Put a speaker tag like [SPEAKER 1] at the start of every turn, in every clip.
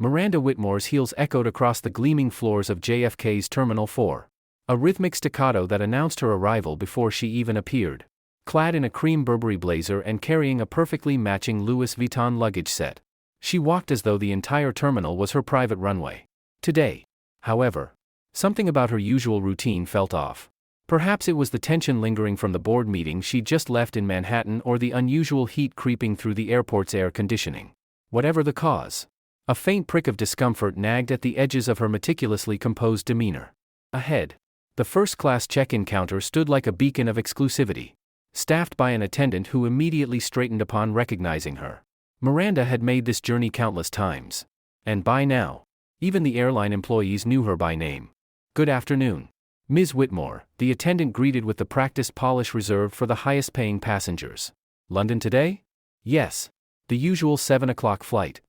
[SPEAKER 1] Miranda Whitmore's heels echoed across the gleaming floors of JFK's Terminal 4. A rhythmic staccato that announced her arrival before she even appeared. Clad in a cream Burberry blazer and carrying a perfectly matching Louis Vuitton luggage set, she walked as though the entire terminal was her private runway. Today, however, something about her usual routine felt off. Perhaps it was the tension lingering from the board meeting she'd just left in Manhattan or the unusual heat creeping through the airport's air conditioning. Whatever the cause, a faint prick of discomfort nagged at the edges of her meticulously composed demeanor. Ahead, the first-class check-in counter stood like a beacon of exclusivity, staffed by an attendant who immediately straightened upon recognizing her. Miranda had made this journey countless times, and by now, even the airline employees knew her by name. "Good afternoon, Ms. Whitmore," the attendant greeted with the practiced polish reserved for the highest-paying passengers. "London today?" "Yes. The usual 7 o'clock flight,"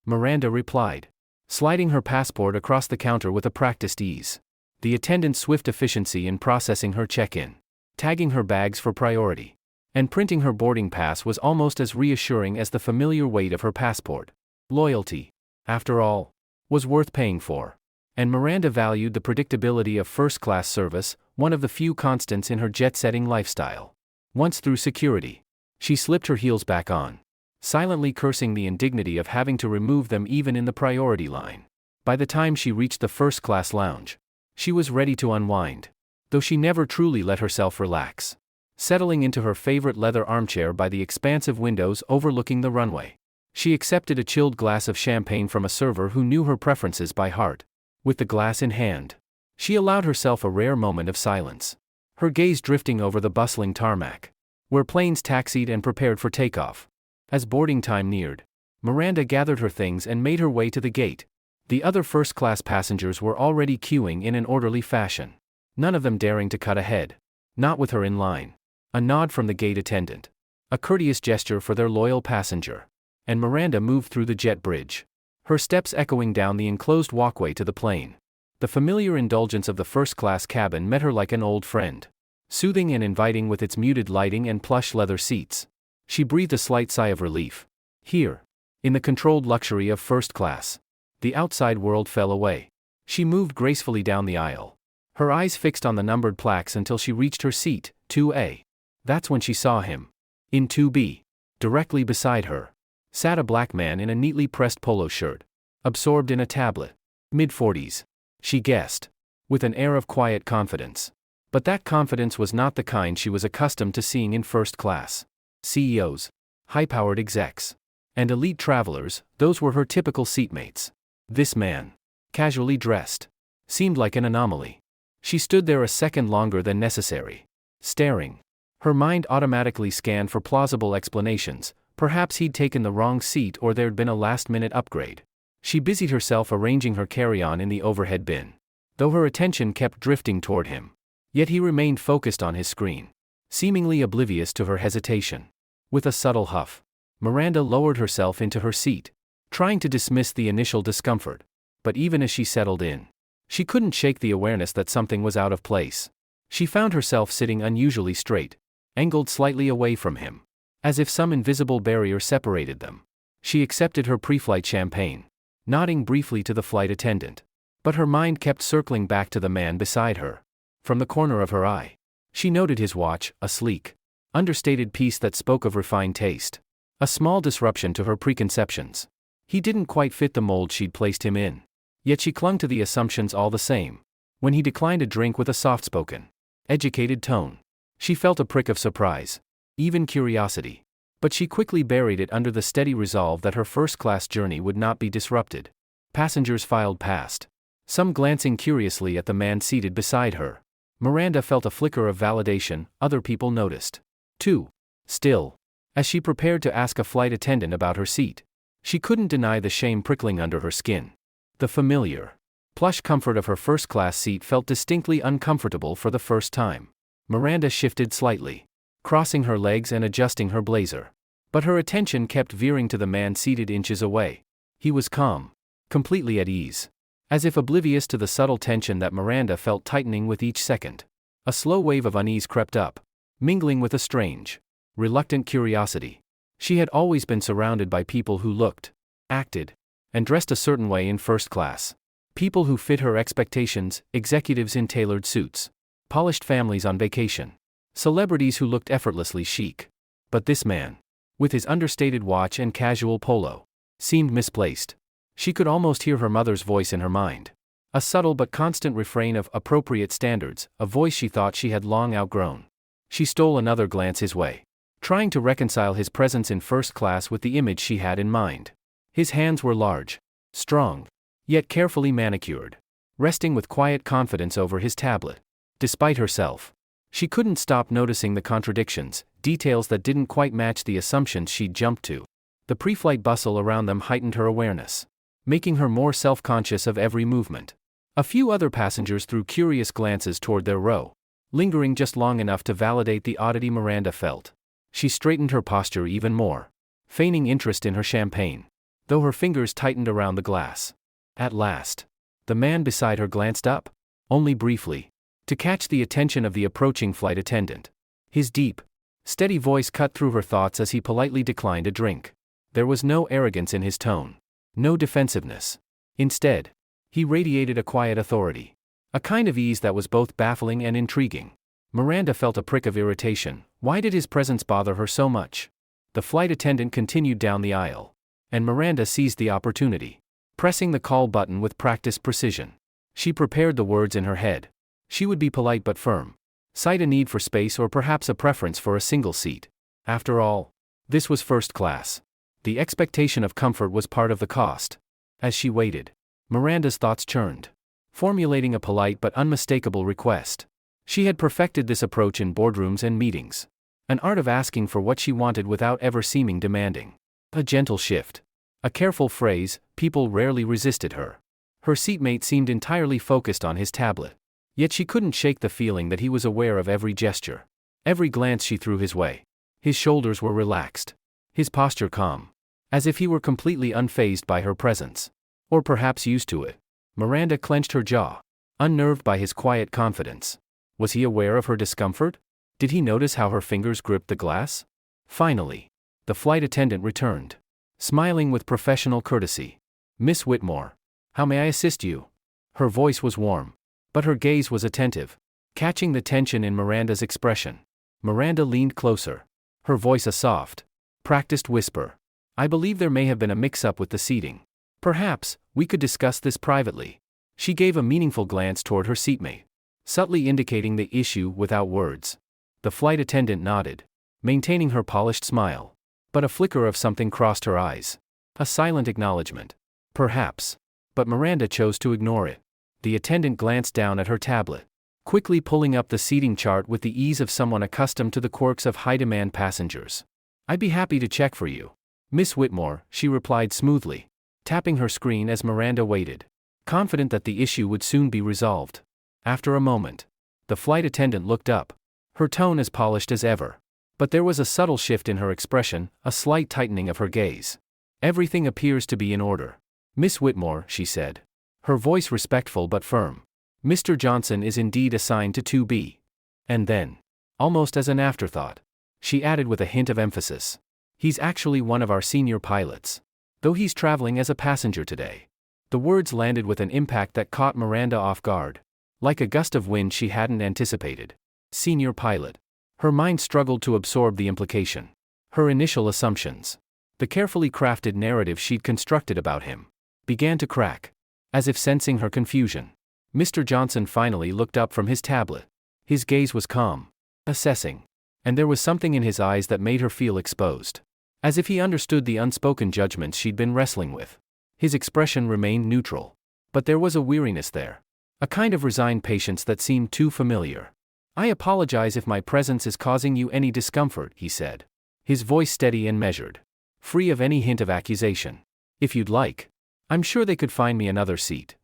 [SPEAKER 1] Miranda replied, sliding her passport across the counter with a practiced ease. The attendant's swift efficiency in processing her check-in, tagging her bags for priority, and printing her boarding pass was almost as reassuring as the familiar weight of her passport. Loyalty, after all, was worth paying for. And Miranda valued the predictability of first-class service, one of the few constants in her jet-setting lifestyle. Once through security, she slipped her heels back on, silently cursing the indignity of having to remove them even in the priority line. By the time she reached the first-class lounge, she was ready to unwind, though she never truly let herself relax. Settling into her favorite leather armchair by the expansive windows overlooking the runway, she accepted a chilled glass of champagne from a server who knew her preferences by heart. With the glass in hand, she allowed herself a rare moment of silence, her gaze drifting over the bustling tarmac, where planes taxied and prepared for takeoff. As boarding time neared, Miranda gathered her things and made her way to the gate. The other first-class passengers were already queuing in an orderly fashion, none of them daring to cut ahead, not with her in line. A nod from the gate attendant, a courteous gesture for their loyal passenger, and Miranda moved through the jet bridge, her steps echoing down the enclosed walkway to the plane. The familiar indulgence of the first-class cabin met her like an old friend, soothing and inviting with its muted lighting and plush leather seats. She breathed a slight sigh of relief. Here, in the controlled luxury of first class, the outside world fell away. She moved gracefully down the aisle, her eyes fixed on the numbered plaques until she reached her seat, 2A. That's when she saw him. In 2B, directly beside her, sat a black man in a neatly pressed polo shirt, absorbed in a tablet. Mid-40s, she guessed, with an air of quiet confidence. But that confidence was not the kind she was accustomed to seeing in first class. CEOs, high-powered execs, and elite travelers, those were her typical seatmates. This man, casually dressed, seemed like an anomaly. She stood there a second longer than necessary, staring. Her mind automatically scanned for plausible explanations. Perhaps he'd taken the wrong seat or there'd been a last-minute upgrade. She busied herself arranging her carry-on in the overhead bin, though her attention kept drifting toward him. Yet he remained focused on his screen, seemingly oblivious to her hesitation. With a subtle huff, Miranda lowered herself into her seat, trying to dismiss the initial discomfort. But even as she settled in, she couldn't shake the awareness that something was out of place. She found herself sitting unusually straight, angled slightly away from him, as if some invisible barrier separated them. She accepted her pre-flight champagne, nodding briefly to the flight attendant. But her mind kept circling back to the man beside her. From the corner of her eye, she noted his watch, a sleek, understated piece that spoke of refined taste. A small disruption to her preconceptions. He didn't quite fit the mold she'd placed him in. Yet she clung to the assumptions all the same. When he declined a drink with a soft-spoken, educated tone, she felt a prick of surprise, even curiosity. But she quickly buried it under the steady resolve that her first-class journey would not be disrupted. Passengers filed past, some glancing curiously at the man seated beside her. Miranda felt a flicker of validation. Other people noticed, too. Still, as she prepared to ask a flight attendant about her seat, she couldn't deny the shame prickling under her skin. The familiar, plush comfort of her first-class seat felt distinctly uncomfortable for the first time. Miranda shifted slightly, crossing her legs and adjusting her blazer. But her attention kept veering to the man seated inches away. He was calm, completely at ease, as if oblivious to the subtle tension that Miranda felt tightening with each second. A slow wave of unease crept up, mingling with a strange, reluctant curiosity. She had always been surrounded by people who looked, acted, and dressed a certain way in first class. People who fit her expectations, executives in tailored suits, polished families on vacation, celebrities who looked effortlessly chic. But this man, with his understated watch and casual polo, seemed misplaced. She could almost hear her mother's voice in her mind. A subtle but constant refrain of appropriate standards, a voice she thought she had long outgrown. She stole another glance his way, trying to reconcile his presence in first class with the image she had in mind. His hands were large, strong, yet carefully manicured, resting with quiet confidence over his tablet. Despite herself, she couldn't stop noticing the contradictions, details that didn't quite match the assumptions she'd jumped to. The pre-flight bustle around them heightened her awareness, making her more self-conscious of every movement. A few other passengers threw curious glances toward their row, lingering just long enough to validate the oddity Miranda felt. She straightened her posture even more, feigning interest in her champagne, though her fingers tightened around the glass. At last, the man beside her glanced up, only briefly, to catch the attention of the approaching flight attendant. His deep, steady voice cut through her thoughts as he politely declined a drink. There was no arrogance in his tone, no defensiveness. Instead, he radiated a quiet authority, a kind of ease that was both baffling and intriguing. Miranda felt a prick of irritation. Why did his presence bother her so much? The flight attendant continued down the aisle, and Miranda seized the opportunity, pressing the call button with practiced precision. She prepared the words in her head. She would be polite but firm, cite a need for space or perhaps a preference for a single seat. After all, this was first class. The expectation of comfort was part of the cost. As she waited, Miranda's thoughts churned, formulating a polite but unmistakable request. She had perfected this approach in boardrooms and meetings, an art of asking for what she wanted without ever seeming demanding. A gentle shift, a careful phrase, people rarely resisted her. Her seatmate seemed entirely focused on his tablet, yet she couldn't shake the feeling that he was aware of every gesture, every glance she threw his way. His shoulders were relaxed, his posture calm, as if he were completely unfazed by her presence. Or perhaps used to it. Miranda clenched her jaw, unnerved by his quiet confidence. Was he aware of her discomfort? Did he notice how her fingers gripped the glass? Finally, the flight attendant returned, smiling with professional courtesy. "Miss Whitmore, how may I assist you?" Her voice was warm, but her gaze was attentive, catching the tension in Miranda's expression. Miranda leaned closer, her voice a soft, practiced whisper. "I believe there may have been a mix-up with the seating. Perhaps, we could discuss this privately." She gave a meaningful glance toward her seatmate, subtly indicating the issue without words. The flight attendant nodded, maintaining her polished smile. But a flicker of something crossed her eyes. A silent acknowledgement. Perhaps. But Miranda chose to ignore it. The attendant glanced down at her tablet, quickly pulling up the seating chart with the ease of someone accustomed to the quirks of high-demand passengers. "I'd be happy to check for you, Miss Whitmore," she replied smoothly, tapping her screen as Miranda waited, confident that the issue would soon be resolved. After a moment, the flight attendant looked up, her tone as polished as ever. But there was a subtle shift in her expression, a slight tightening of her gaze. "Everything appears to be in order, Miss Whitmore," she said, her voice respectful but firm. "Mr. Johnson is indeed assigned to 2B. And then, almost as an afterthought, she added with a hint of emphasis, "He's actually one of our senior pilots, though he's traveling as a passenger today." The words landed with an impact that caught Miranda off guard, like a gust of wind she hadn't anticipated. Senior pilot. Her mind struggled to absorb the implication. Her initial assumptions, the carefully crafted narrative she'd constructed about him, began to crack. As if sensing her confusion, Mr. Johnson finally looked up from his tablet. His gaze was calm, assessing, and there was something in his eyes that made her feel exposed. As if he understood the unspoken judgments she'd been wrestling with. His expression remained neutral, but there was a weariness there, a kind of resigned patience that seemed too familiar. "I apologize if my presence is causing you any discomfort," he said, his voice steady and measured, free of any hint of accusation. "If you'd like, I'm sure they could find me another seat."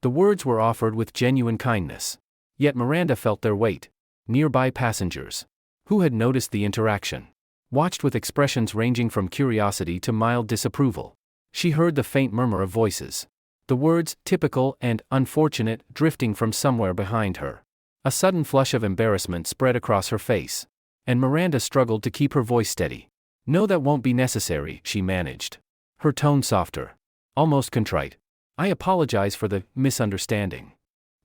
[SPEAKER 1] The words were offered with genuine kindness, yet Miranda felt their weight. Nearby passengers, who had noticed the interaction, watched with expressions ranging from curiosity to mild disapproval. She heard the faint murmur of voices, the words, "typical" and "unfortunate," drifting from somewhere behind her. A sudden flush of embarrassment spread across her face, and Miranda struggled to keep her voice steady. "No, that won't be necessary," she managed, her tone softer, almost contrite. "I apologize for the misunderstanding."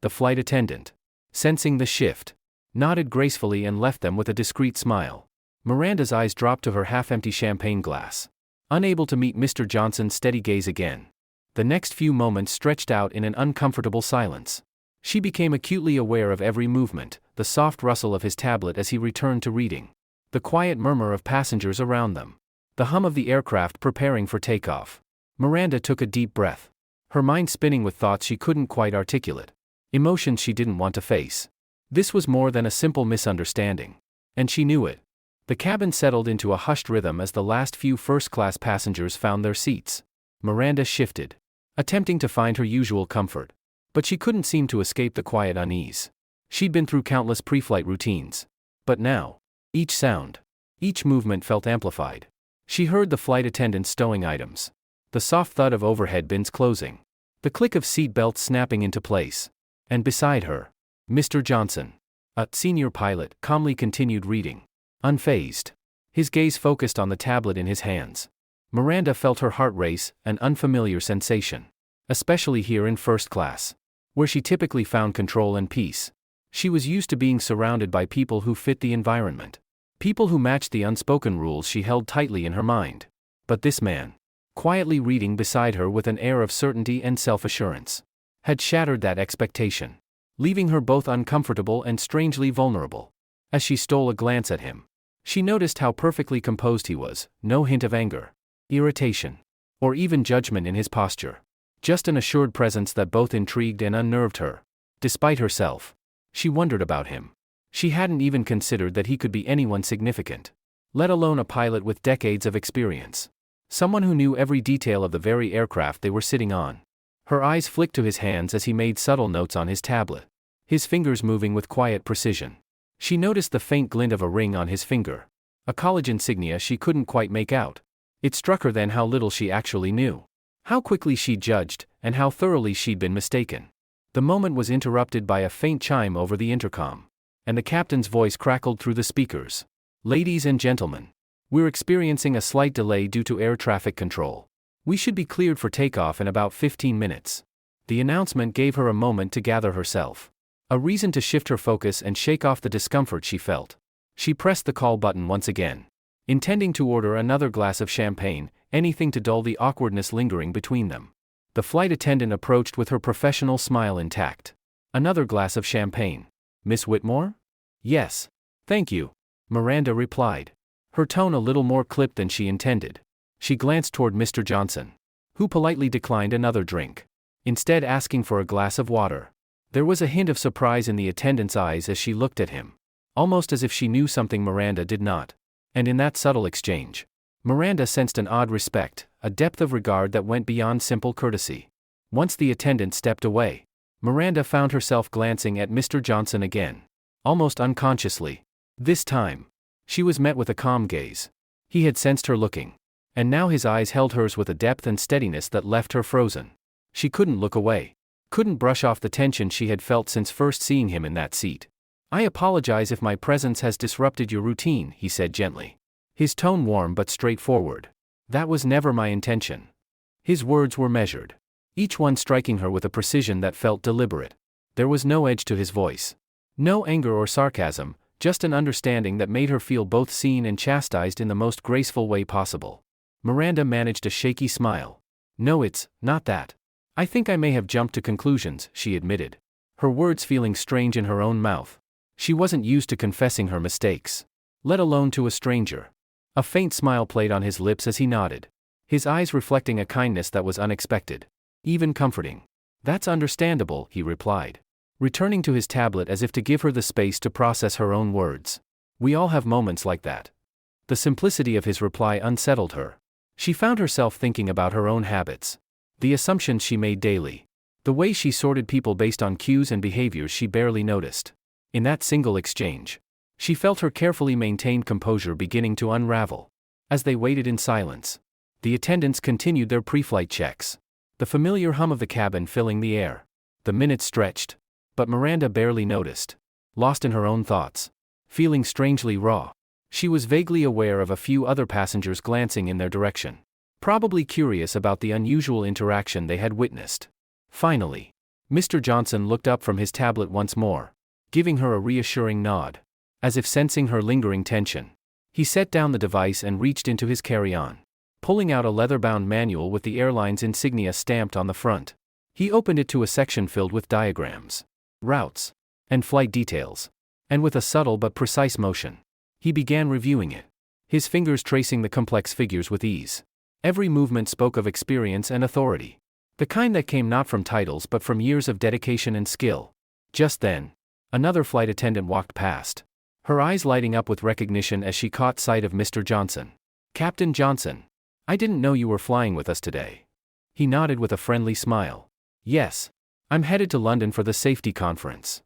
[SPEAKER 1] The flight attendant, sensing the shift, nodded gracefully and left them with a discreet smile. Miranda's eyes dropped to her half-empty champagne glass, unable to meet Mr. Johnson's steady gaze again. The next few moments stretched out in an uncomfortable silence. She became acutely aware of every movement, the soft rustle of his tablet as he returned to reading, the quiet murmur of passengers around them, the hum of the aircraft preparing for takeoff. Miranda took a deep breath, her mind spinning with thoughts she couldn't quite articulate, emotions she didn't want to face. This was more than a simple misunderstanding, and she knew it. The cabin settled into a hushed rhythm as the last few first-class passengers found their seats. Miranda shifted, attempting to find her usual comfort, but she couldn't seem to escape the quiet unease. She'd been through countless pre-flight routines, but now, each sound, each movement felt amplified. She heard the flight attendants stowing items, the soft thud of overhead bins closing, the click of seat belts snapping into place, and beside her, Mr. Johnson, a senior pilot, calmly continued reading, unfazed, his gaze focused on the tablet in his hands. Miranda felt her heart race, an unfamiliar sensation, especially here in first class, where she typically found control and peace. She was used to being surrounded by people who fit the environment, people who matched the unspoken rules she held tightly in her mind. But this man, quietly reading beside her with an air of certainty and self-assurance, had shattered that expectation, leaving her both uncomfortable and strangely vulnerable. As she stole a glance at him, she noticed how perfectly composed he was, no hint of anger, irritation, or even judgment in his posture. Just an assured presence that both intrigued and unnerved her. Despite herself, she wondered about him. She hadn't even considered that he could be anyone significant, let alone a pilot with decades of experience. Someone who knew every detail of the very aircraft they were sitting on. Her eyes flicked to his hands as he made subtle notes on his tablet, his fingers moving with quiet precision. She noticed the faint glint of a ring on his finger, a college insignia she couldn't quite make out. It struck her then how little she actually knew, how quickly she'd judged, and how thoroughly she'd been mistaken. The moment was interrupted by a faint chime over the intercom, and the captain's voice crackled through the speakers. "Ladies and gentlemen, we're experiencing a slight delay due to air traffic control. We should be cleared for takeoff in about 15 minutes. The announcement gave her a moment to gather herself, a reason to shift her focus and shake off the discomfort she felt. She pressed the call button once again, intending to order another glass of champagne, anything to dull the awkwardness lingering between them. The flight attendant approached with her professional smile intact. "Another glass of champagne, Miss Whitmore?" "Yes, thank you," Miranda replied, her tone a little more clipped than she intended. She glanced toward Mr. Johnson, who politely declined another drink, instead asking for a glass of water. There was a hint of surprise in the attendant's eyes as she looked at him, almost as if she knew something Miranda did not. And in that subtle exchange, Miranda sensed an odd respect, a depth of regard that went beyond simple courtesy. Once the attendant stepped away, Miranda found herself glancing at Mr. Johnson again, almost unconsciously. This time, she was met with a calm gaze. He had sensed her looking, and now his eyes held hers with a depth and steadiness that left her frozen. She couldn't look away, couldn't brush off the tension she had felt since first seeing him in that seat. "I apologize if my presence has disrupted your routine," he said gently, his tone warm but straightforward. "That was never my intention." His words were measured, each one striking her with a precision that felt deliberate. There was no edge to his voice, no anger or sarcasm, just an understanding that made her feel both seen and chastised in the most graceful way possible. Miranda managed a shaky smile. "No, it's not that. I think I may have jumped to conclusions," she admitted, her words feeling strange in her own mouth. She wasn't used to confessing her mistakes, let alone to a stranger. A faint smile played on his lips as he nodded, his eyes reflecting a kindness that was unexpected, even comforting. "That's understandable," he replied, returning to his tablet as if to give her the space to process her own words. "We all have moments like that." The simplicity of his reply unsettled her. She found herself thinking about her own habits, the assumptions she made daily, the way she sorted people based on cues and behaviors she barely noticed. In that single exchange, she felt her carefully maintained composure beginning to unravel. As they waited in silence, the attendants continued their pre-flight checks, the familiar hum of the cabin filling the air. The minutes stretched, but Miranda barely noticed, lost in her own thoughts, feeling strangely raw. She was vaguely aware of a few other passengers glancing in their direction, probably curious about the unusual interaction they had witnessed. Finally, Mr. Johnson looked up from his tablet once more, giving her a reassuring nod, as if sensing her lingering tension. He set down the device and reached into his carry-on, pulling out a leather-bound manual with the airline's insignia stamped on the front. He opened it to a section filled with diagrams, routes, and flight details, and with a subtle but precise motion, he began reviewing it, his fingers tracing the complex figures with ease. Every movement spoke of experience and authority, the kind that came not from titles but from years of dedication and skill. Just then, another flight attendant walked past, her eyes lighting up with recognition as she caught sight of Mr. Johnson. "Captain Johnson, I didn't know you were flying with us today." He nodded with a friendly smile. "Yes, I'm headed to London for the safety conference."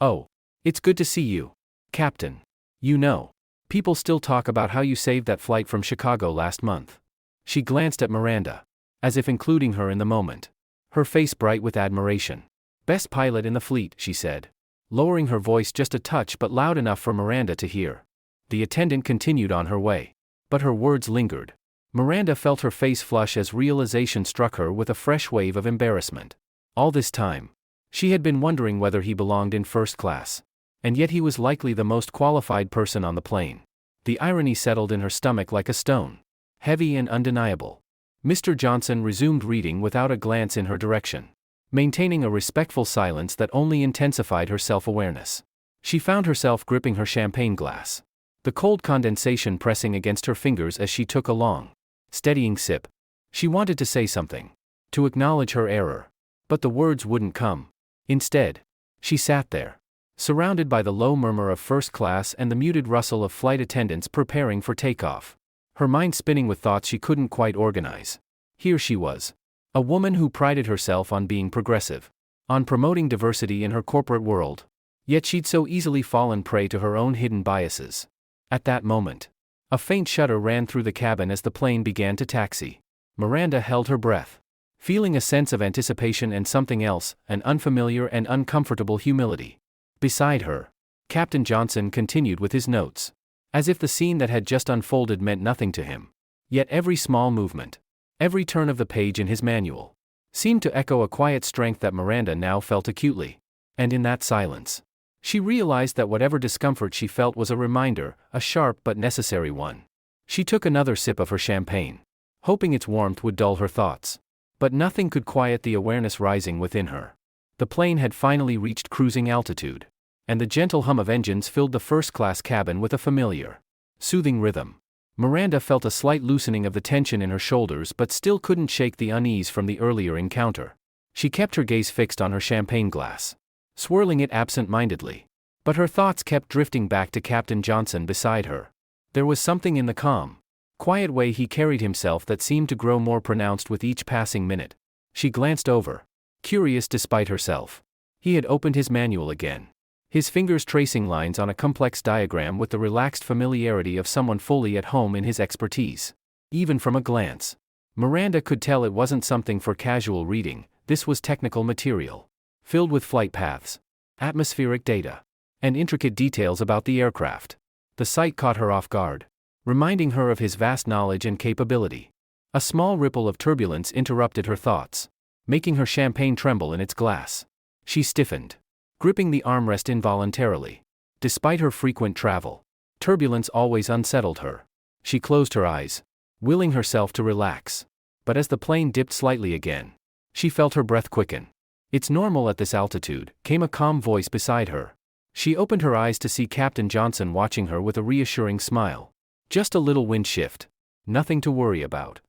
[SPEAKER 1] "Oh, it's good to see you, Captain. You know, people still talk about how you saved that flight from Chicago last month." She glanced at Miranda, as if including her in the moment, her face bright with admiration. "Best pilot in the fleet," she said, lowering her voice just a touch but loud enough for Miranda to hear. The attendant continued on her way, but her words lingered. Miranda felt her face flush as realization struck her with a fresh wave of embarrassment. All this time, she had been wondering whether he belonged in first class, and yet he was likely the most qualified person on the plane. The irony settled in her stomach like a stone, heavy and undeniable. Mr. Johnson resumed reading without a glance in her direction, maintaining a respectful silence that only intensified her self-awareness. She found herself gripping her champagne glass, the cold condensation pressing against her fingers as she took a long, steadying sip. She wanted to say something, to acknowledge her error, but the words wouldn't come. Instead, she sat there, surrounded by the low murmur of first class and the muted rustle of flight attendants preparing for takeoff, her mind spinning with thoughts she couldn't quite organize. Here she was, a woman who prided herself on being progressive, on promoting diversity in her corporate world, yet she'd so easily fallen prey to her own hidden biases. At that moment, a faint shudder ran through the cabin as the plane began to taxi. Miranda held her breath, feeling a sense of anticipation and something else, an unfamiliar and uncomfortable humility. Beside her, Captain Johnson continued with his notes, as if the scene that had just unfolded meant nothing to him. Yet every small movement, every turn of the page in his manual, seemed to echo a quiet strength that Miranda now felt acutely. And in that silence, she realized that whatever discomfort she felt was a reminder, a sharp but necessary one. She took another sip of her champagne, hoping its warmth would dull her thoughts. But nothing could quiet the awareness rising within her. The plane had finally reached cruising altitude, and the gentle hum of engines filled the first-class cabin with a familiar, soothing rhythm. Miranda felt a slight loosening of the tension in her shoulders but still couldn't shake the unease from the earlier encounter. She kept her gaze fixed on her champagne glass, swirling it absent-mindedly. But her thoughts kept drifting back to Captain Johnson beside her. There was something in the calm, quiet way he carried himself that seemed to grow more pronounced with each passing minute. She glanced over, curious despite herself. He had opened his manual again, his fingers tracing lines on a complex diagram with the relaxed familiarity of someone fully at home in his expertise. Even from a glance, Miranda could tell it wasn't something for casual reading. This was technical material, filled with flight paths, atmospheric data, and intricate details about the aircraft. The sight caught her off guard, reminding her of his vast knowledge and capability. A small ripple of turbulence interrupted her thoughts, making her champagne tremble in its glass. She stiffened, gripping the armrest involuntarily. Despite her frequent travel, turbulence always unsettled her. She closed her eyes, willing herself to relax. But as the plane dipped slightly again, she felt her breath quicken. "It's normal at this altitude," came a calm voice beside her. She opened her eyes to see Captain Johnson watching her with a reassuring smile. "Just a little wind shift. Nothing to worry about."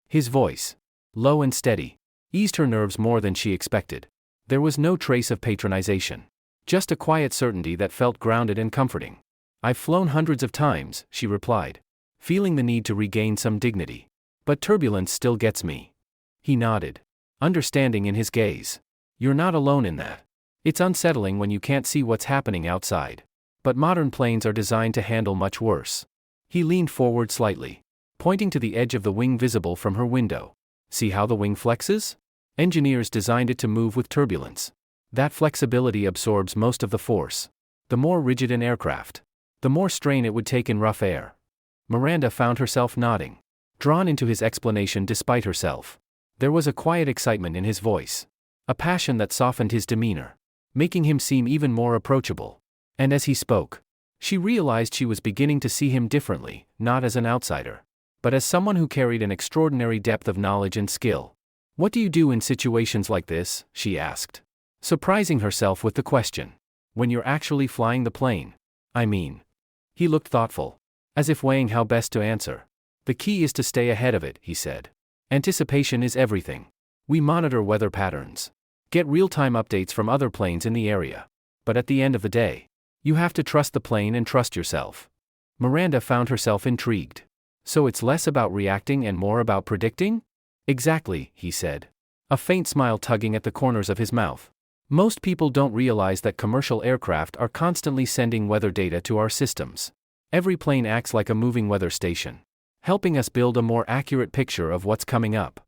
[SPEAKER 1] His voice, low and steady, eased her nerves more than she expected. There was no trace of patronization, just a quiet certainty that felt grounded and comforting. "I've flown hundreds of times," she replied, feeling the need to regain some dignity. "But turbulence still gets me." He nodded, understanding in his gaze. "You're not alone in that. It's unsettling when you can't see what's happening outside. But modern planes are designed to handle much worse." He leaned forward slightly, pointing to the edge of the wing visible from her window. "See how the wing flexes? Engineers designed it to move with turbulence. That flexibility absorbs most of the force. The more rigid an aircraft, the more strain it would take in rough air." Miranda found herself nodding. drawn into his explanation despite herself. There was a quiet excitement in his voice, a passion that softened his demeanor, making him seem even more approachable. And as he spoke, she realized she was beginning to see him differently, not as an outsider, but as someone who carried an extraordinary depth of knowledge and skill. "What do you do in situations like this?" she asked, surprising herself with the question. "When you're actually flying the plane. I mean." He looked thoughtful, as if weighing how best to answer. "The key is to stay ahead of it," he said. "Anticipation is everything. We monitor weather patterns, get real-time updates from other planes in the area. But at the end of the day, you have to trust the plane and trust yourself." Miranda found herself intrigued. "So it's less about reacting and more about predicting?" "Exactly," he said, a faint smile tugging at the corners of his mouth. "Most people don't realize that commercial aircraft are constantly sending weather data to our systems. Every plane acts like a moving weather station, helping us build a more accurate picture of what's coming up."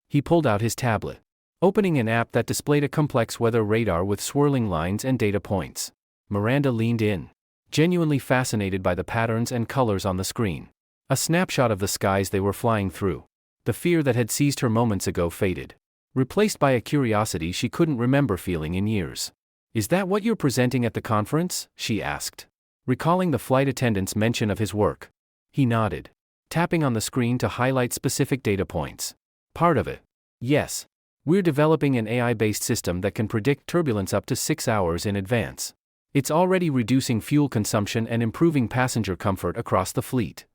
[SPEAKER 1] He pulled out his tablet, opening an app that displayed a complex weather radar with swirling lines and data points. Miranda leaned in, genuinely fascinated by the patterns and colors on the screen. A snapshot of the skies they were flying through. The fear that had seized her moments ago faded, replaced by a curiosity she couldn't remember feeling in years. "Is that what you're presenting at the conference?" she asked, recalling the flight attendant's mention of his work. He nodded, tapping on the screen to highlight specific data points. "Part of it. Yes. We're developing an AI-based system that can predict turbulence up to 6 hours in advance. It's already reducing fuel consumption and improving passenger comfort across the fleet."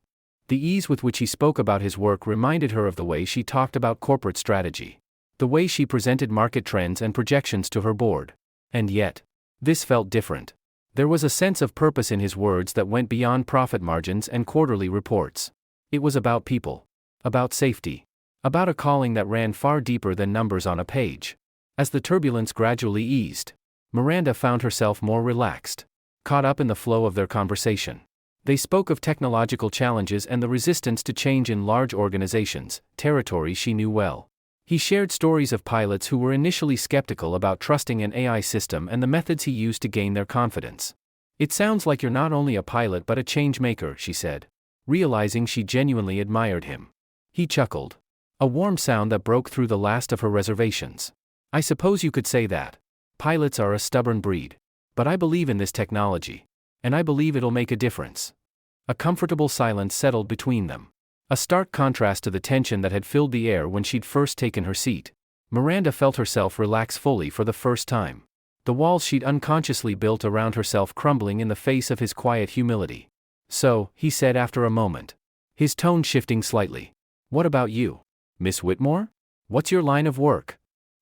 [SPEAKER 1] The ease with which he spoke about his work reminded her of the way she talked about corporate strategy, the way she presented market trends and projections to her board. And yet, this felt different. There was a sense of purpose in his words that went beyond profit margins and quarterly reports. It was about people, about safety, about a calling that ran far deeper than numbers on a page. As the turbulence gradually eased, Miranda found herself more relaxed, caught up in the flow of their conversation. They spoke of technological challenges and the resistance to change in large organizations, territory she knew well. He shared stories of pilots who were initially skeptical about trusting an AI system and the methods he used to gain their confidence. "It sounds like you're not only a pilot but a change maker," she said, realizing she genuinely admired him. He chuckled, a warm sound that broke through the last of her reservations. "I suppose you could say that. Pilots are a stubborn breed. But I believe in this technology. And I believe it'll make a difference." A comfortable silence settled between them, a stark contrast to the tension that had filled the air when she'd first taken her seat. Miranda felt herself relax fully for the first time, the walls she'd unconsciously built around herself crumbling in the face of his quiet humility. "So," he said after a moment, his tone shifting slightly, "what about you, Miss Whitmore? What's your line of work?"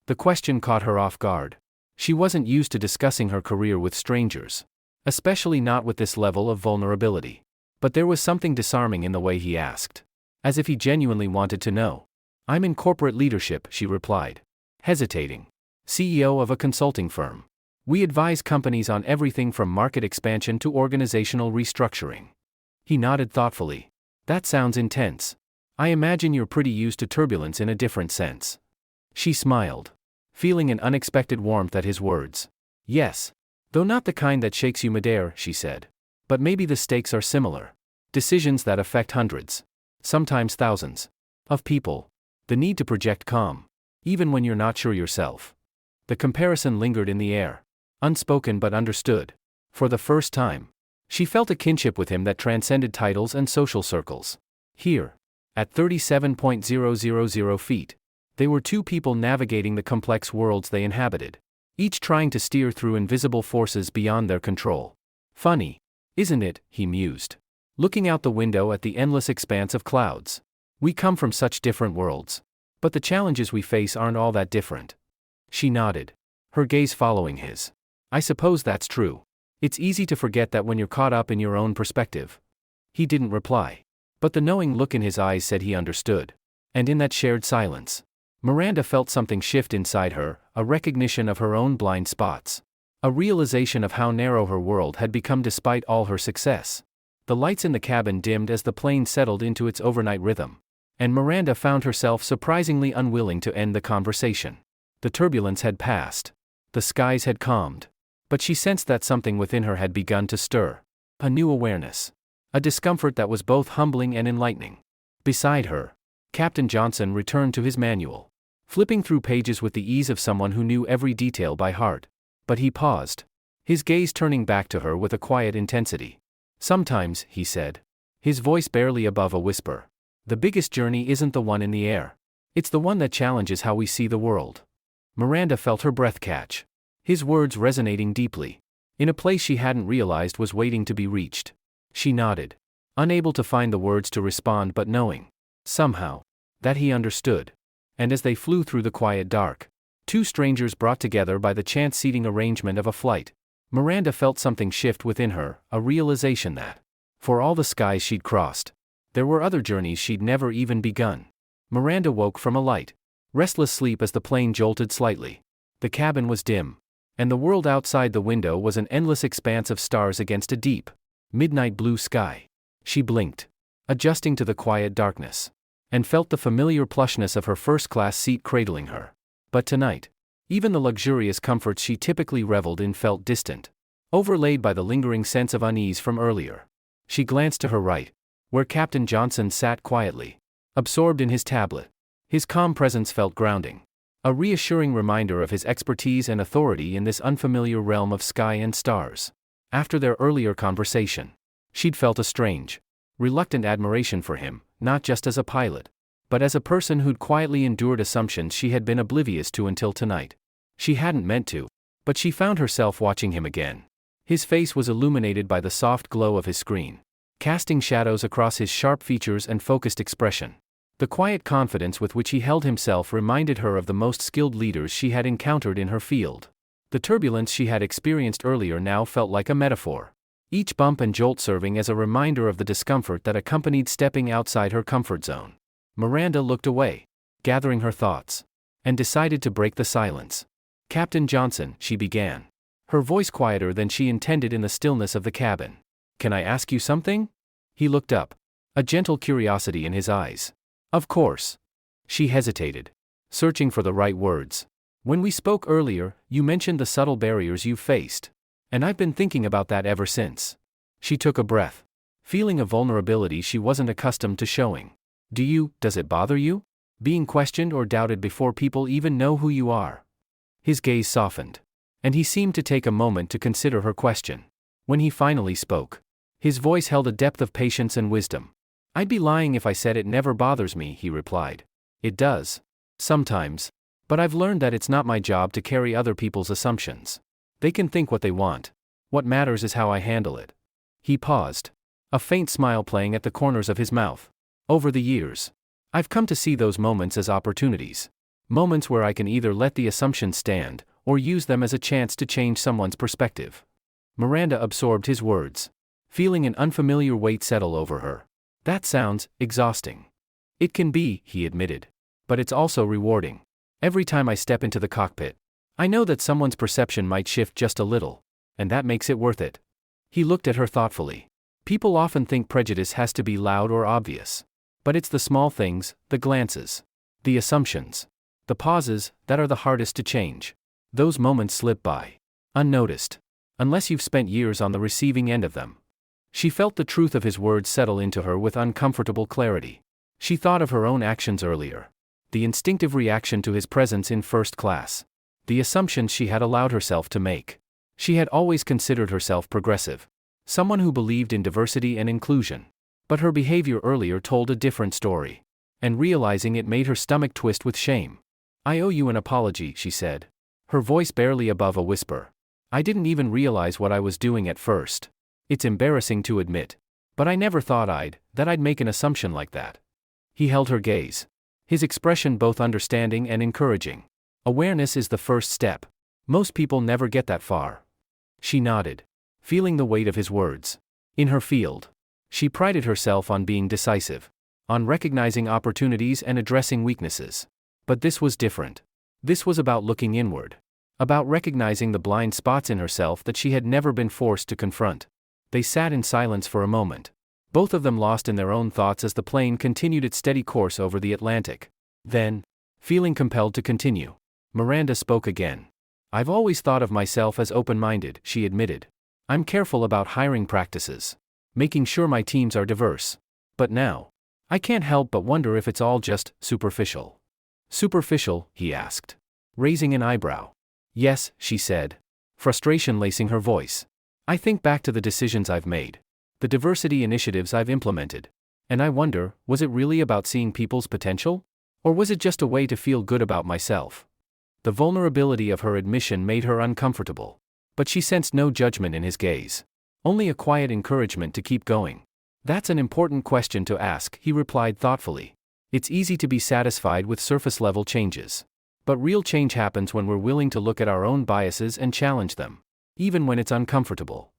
[SPEAKER 1] The question caught her off guard. She wasn't used to discussing her career with strangers, especially not with this level of vulnerability. But there was something disarming in the way he asked, as if he genuinely wanted to know. "I'm in corporate leadership," she replied, hesitating. "CEO of a consulting firm. We advise companies on everything from market expansion to organizational restructuring." He nodded thoughtfully. "That sounds intense. I imagine you're pretty used to turbulence in a different sense." She smiled, feeling an unexpected warmth at his words. "Yes. Though not the kind that shakes you midair," she said. "But maybe the stakes are similar. Decisions that affect hundreds, sometimes thousands, of people. The need to project calm, even when you're not sure yourself." The comparison lingered in the air, unspoken but understood. For the first time, she felt a kinship with him that transcended titles and social circles. Here, at 37,000 feet, they were two people navigating the complex worlds they inhabited, each trying to steer through invisible forces beyond their control. "Funny, isn't it?" he mused, looking out the window at the endless expanse of clouds. "We come from such different worlds, but the challenges we face aren't all that different." She nodded, her gaze following his. "I suppose that's true. It's easy to forget that when you're caught up in your own perspective." He didn't reply, but the knowing look in his eyes said he understood. And in that shared silence, Miranda felt something shift inside her, a recognition of her own blind spots. A realization of how narrow her world had become despite all her success. The lights in the cabin dimmed as the plane settled into its overnight rhythm, and Miranda found herself surprisingly unwilling to end the conversation. The turbulence had passed. The skies had calmed. But she sensed that something within her had begun to stir. A new awareness. A discomfort that was both humbling and enlightening. Beside her, Captain Johnson returned to his manual, flipping through pages with the ease of someone who knew every detail by heart. But he paused, his gaze turning back to her with a quiet intensity. Sometimes, he said, his voice barely above a whisper, the biggest journey isn't the one in the air. It's the one that challenges how we see the world. Miranda felt her breath catch, his words resonating deeply, in a place she hadn't realized was waiting to be reached. She nodded, unable to find the words to respond but knowing, somehow, that he understood. And as they flew through the quiet dark, two strangers brought together by the chance seating arrangement of a flight, Miranda felt something shift within her, a realization that, for all the skies she'd crossed, there were other journeys she'd never even begun. Miranda woke from a light, restless sleep as the plane jolted slightly. The cabin was dim, and the world outside the window was an endless expanse of stars against a deep, midnight blue sky. She blinked, adjusting to the quiet darkness, and felt the familiar plushness of her first-class seat cradling her. But tonight, even the luxurious comforts she typically reveled in felt distant, overlaid by the lingering sense of unease from earlier. She glanced to her right, where Captain Johnson sat quietly, absorbed in his tablet. His calm presence felt grounding, a reassuring reminder of his expertise and authority in this unfamiliar realm of sky and stars. After their earlier conversation, she'd felt a strange, reluctant admiration for him, not just as a pilot, but as a person who'd quietly endured assumptions she had been oblivious to until tonight. She hadn't meant to, but she found herself watching him again. His face was illuminated by the soft glow of his screen, casting shadows across his sharp features and focused expression. The quiet confidence with which he held himself reminded her of the most skilled leaders she had encountered in her field. The turbulence she had experienced earlier now felt like a metaphor, each bump and jolt serving as a reminder of the discomfort that accompanied stepping outside her comfort zone. Miranda looked away, gathering her thoughts, and decided to break the silence. "Captain Johnson," she began, her voice quieter than she intended in the stillness of the cabin. "Can I ask you something?" He looked up, a gentle curiosity in his eyes. "Of course." She hesitated, searching for the right words. "When we spoke earlier, you mentioned the subtle barriers you've faced. And I've been thinking about that ever since." She took a breath, feeling a vulnerability she wasn't accustomed to showing. Does it bother you? Being questioned or doubted before people even know who you are?" His gaze softened, and he seemed to take a moment to consider her question. When he finally spoke, his voice held a depth of patience and wisdom. "I'd be lying if I said it never bothers me," he replied. "It does. Sometimes. But I've learned that it's not my job to carry other people's assumptions. They can think what they want. What matters is how I handle it." He paused, a faint smile playing at the corners of his mouth. "Over the years, I've come to see those moments as opportunities. Moments where I can either let the assumptions stand, or use them as a chance to change someone's perspective." Miranda absorbed his words, feeling an unfamiliar weight settle over her. "That sounds exhausting." "It can be," he admitted. "But it's also rewarding. Every time I step into the cockpit, I know that someone's perception might shift just a little, and that makes it worth it." He looked at her thoughtfully. "People often think prejudice has to be loud or obvious. But it's the small things, the glances, the assumptions, the pauses, that are the hardest to change. Those moments slip by, unnoticed, unless you've spent years on the receiving end of them." She felt the truth of his words settle into her with uncomfortable clarity. She thought of her own actions earlier, the instinctive reaction to his presence in first class, the assumptions she had allowed herself to make. She had always considered herself progressive, someone who believed in diversity and inclusion. But her behavior earlier told a different story, and realizing it made her stomach twist with shame. "I owe you an apology," she said, her voice barely above a whisper. "I didn't even realize what I was doing at first. It's embarrassing to admit, but I never thought that I'd make an assumption like that." He held her gaze, his expression both understanding and encouraging. "Awareness is the first step. Most people never get that far." She nodded, feeling the weight of his words. In her field, she prided herself on being decisive, on recognizing opportunities and addressing weaknesses. But this was different. This was about looking inward, about recognizing the blind spots in herself that she had never been forced to confront. They sat in silence for a moment, both of them lost in their own thoughts as the plane continued its steady course over the Atlantic. Then, feeling compelled to continue, Miranda spoke again. "I've always thought of myself as open-minded," she admitted. "I'm careful about hiring practices, making sure my teams are diverse. But now, I can't help but wonder if it's all just superficial. Superficial, he asked, raising an eyebrow. Yes, she said, frustration lacing her voice. I think back to the decisions I've made, the diversity initiatives I've implemented, and I wonder, was it really about seeing people's potential? Or was it just a way to feel good about myself? The vulnerability of her admission made her uncomfortable, but she sensed no judgment in his gaze, only a quiet encouragement to keep going. That's an important question to ask, he replied thoughtfully. It's easy to be satisfied with surface-level changes. But real change happens when we're willing to look at our own biases and challenge them, even when it's uncomfortable.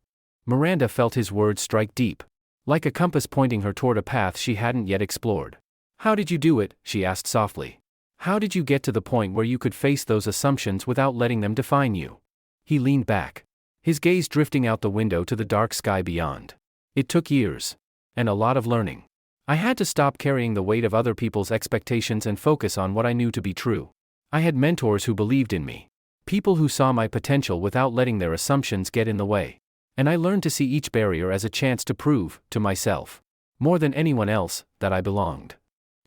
[SPEAKER 1] Miranda felt his words strike deep, like a compass pointing her toward a path she hadn't yet explored. How did you do it? She asked softly. How did you get to the point where you could face those assumptions without letting them define you? He leaned back, his gaze drifting out the window to the dark sky beyond. It took years, and a lot of learning. I had to stop carrying the weight of other people's expectations and focus on what I knew to be true. I had mentors who believed in me, people who saw my potential without letting their assumptions get in the way. And I learned to see each barrier as a chance to prove, to myself, more than anyone else, that I belonged.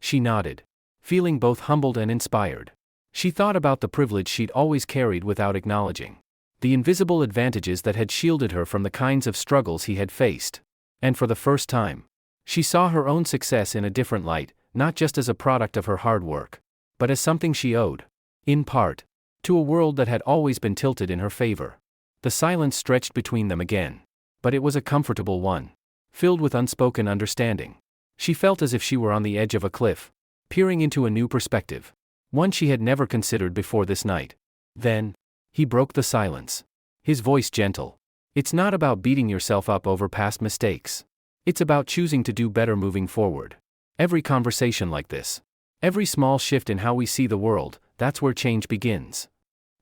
[SPEAKER 1] She nodded, feeling both humbled and inspired. She thought about the privilege she'd always carried without acknowledging, the invisible advantages that had shielded her from the kinds of struggles he had faced. And for the first time, she saw her own success in a different light, not just as a product of her hard work, but as something she owed, in part, to a world that had always been tilted in her favor. The silence stretched between them again, but it was a comfortable one, filled with unspoken understanding. She felt as if she were on the edge of a cliff, peering into a new perspective, one she had never considered before this night. Then, he broke the silence, his voice gentle. It's not about beating yourself up over past mistakes. It's about choosing to do better moving forward. Every conversation like this, every small shift in how we see the world, that's where change begins.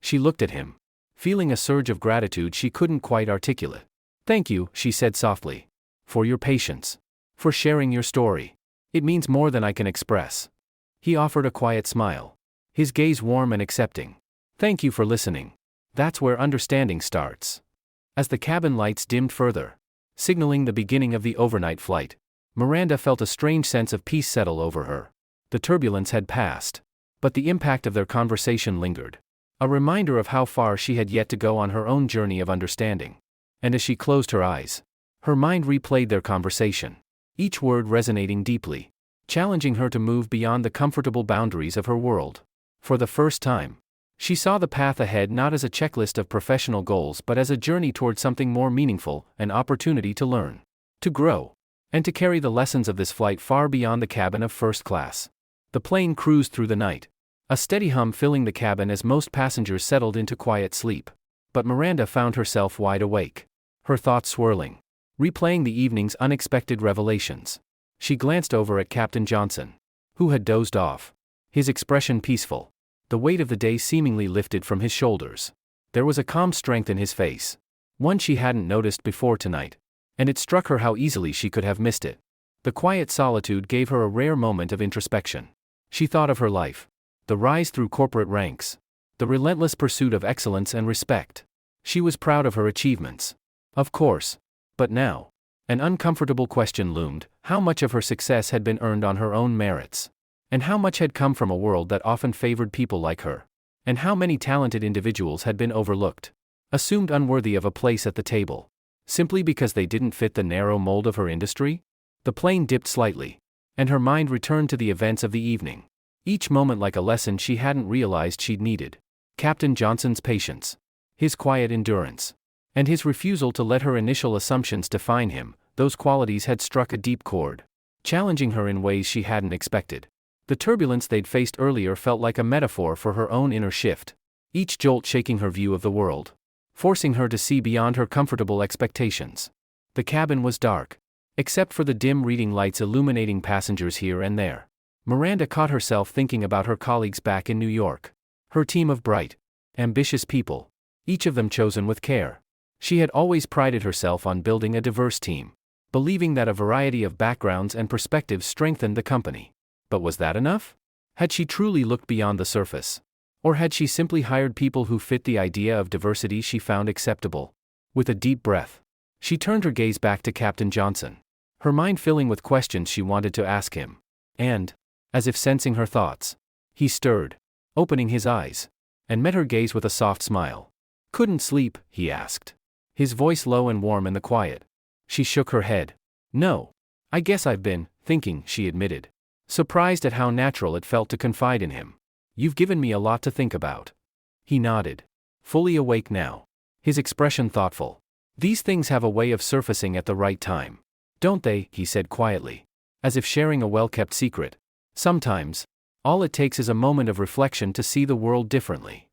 [SPEAKER 1] She looked at him, feeling a surge of gratitude she couldn't quite articulate. Thank you, she said softly, for your patience, for sharing your story. It means more than I can express. He offered a quiet smile, his gaze warm and accepting. Thank you for listening. That's where understanding starts. As the cabin lights dimmed further, signaling the beginning of the overnight flight, Miranda felt a strange sense of peace settle over her. The turbulence had passed, but the impact of their conversation lingered, a reminder of how far she had yet to go on her own journey of understanding. And as she closed her eyes, her mind replayed their conversation, each word resonating deeply, challenging her to move beyond the comfortable boundaries of her world. For the first time, she saw the path ahead not as a checklist of professional goals but as a journey toward something more meaningful, an opportunity to learn, to grow, and to carry the lessons of this flight far beyond the cabin of first class. The plane cruised through the night, a steady hum filling the cabin as most passengers settled into quiet sleep. But Miranda found herself wide awake, her thoughts swirling, replaying the evening's unexpected revelations. She glanced over at Captain Johnson, who had dozed off, his expression peaceful, the weight of the day seemingly lifted from his shoulders. There was a calm strength in his face, one she hadn't noticed before tonight, and it struck her how easily she could have missed it. The quiet solitude gave her a rare moment of introspection. She thought of her life, the rise through corporate ranks, the relentless pursuit of excellence and respect. She was proud of her achievements, of course, but now, an uncomfortable question loomed: how much of her success had been earned on her own merits? And how much had come from a world that often favored people like her? And how many talented individuals had been overlooked, assumed unworthy of a place at the table, simply because they didn't fit the narrow mold of her industry? The plane dipped slightly, and her mind returned to the events of the evening, each moment like a lesson she hadn't realized she'd needed. Captain Johnson's patience, his quiet endurance, and his refusal to let her initial assumptions define him, those qualities had struck a deep chord, challenging her in ways she hadn't expected. The turbulence they'd faced earlier felt like a metaphor for her own inner shift, each jolt shaking her view of the world, forcing her to see beyond her comfortable expectations. The cabin was dark, except for the dim reading lights illuminating passengers here and there. Miranda caught herself thinking about her colleagues back in New York, her team of bright, ambitious people, each of them chosen with care. She had always prided herself on building a diverse team, believing that a variety of backgrounds and perspectives strengthened the company. But was that enough? Had she truly looked beyond the surface? Or had she simply hired people who fit the idea of diversity she found acceptable? With a deep breath, she turned her gaze back to Captain Johnson, her mind filling with questions she wanted to ask him. And, as if sensing her thoughts, he stirred, opening his eyes, and met her gaze with a soft smile. "Couldn't sleep?" he asked, his voice low and warm in the quiet. She shook her head. "No. I guess I've been thinking," she admitted, surprised at how natural it felt to confide in him. "You've given me a lot to think about." He nodded, fully awake now, his expression thoughtful. "These things have a way of surfacing at the right time, don't they?" he said quietly, as if sharing a well-kept secret. "Sometimes, all it takes is a moment of reflection to see the world differently."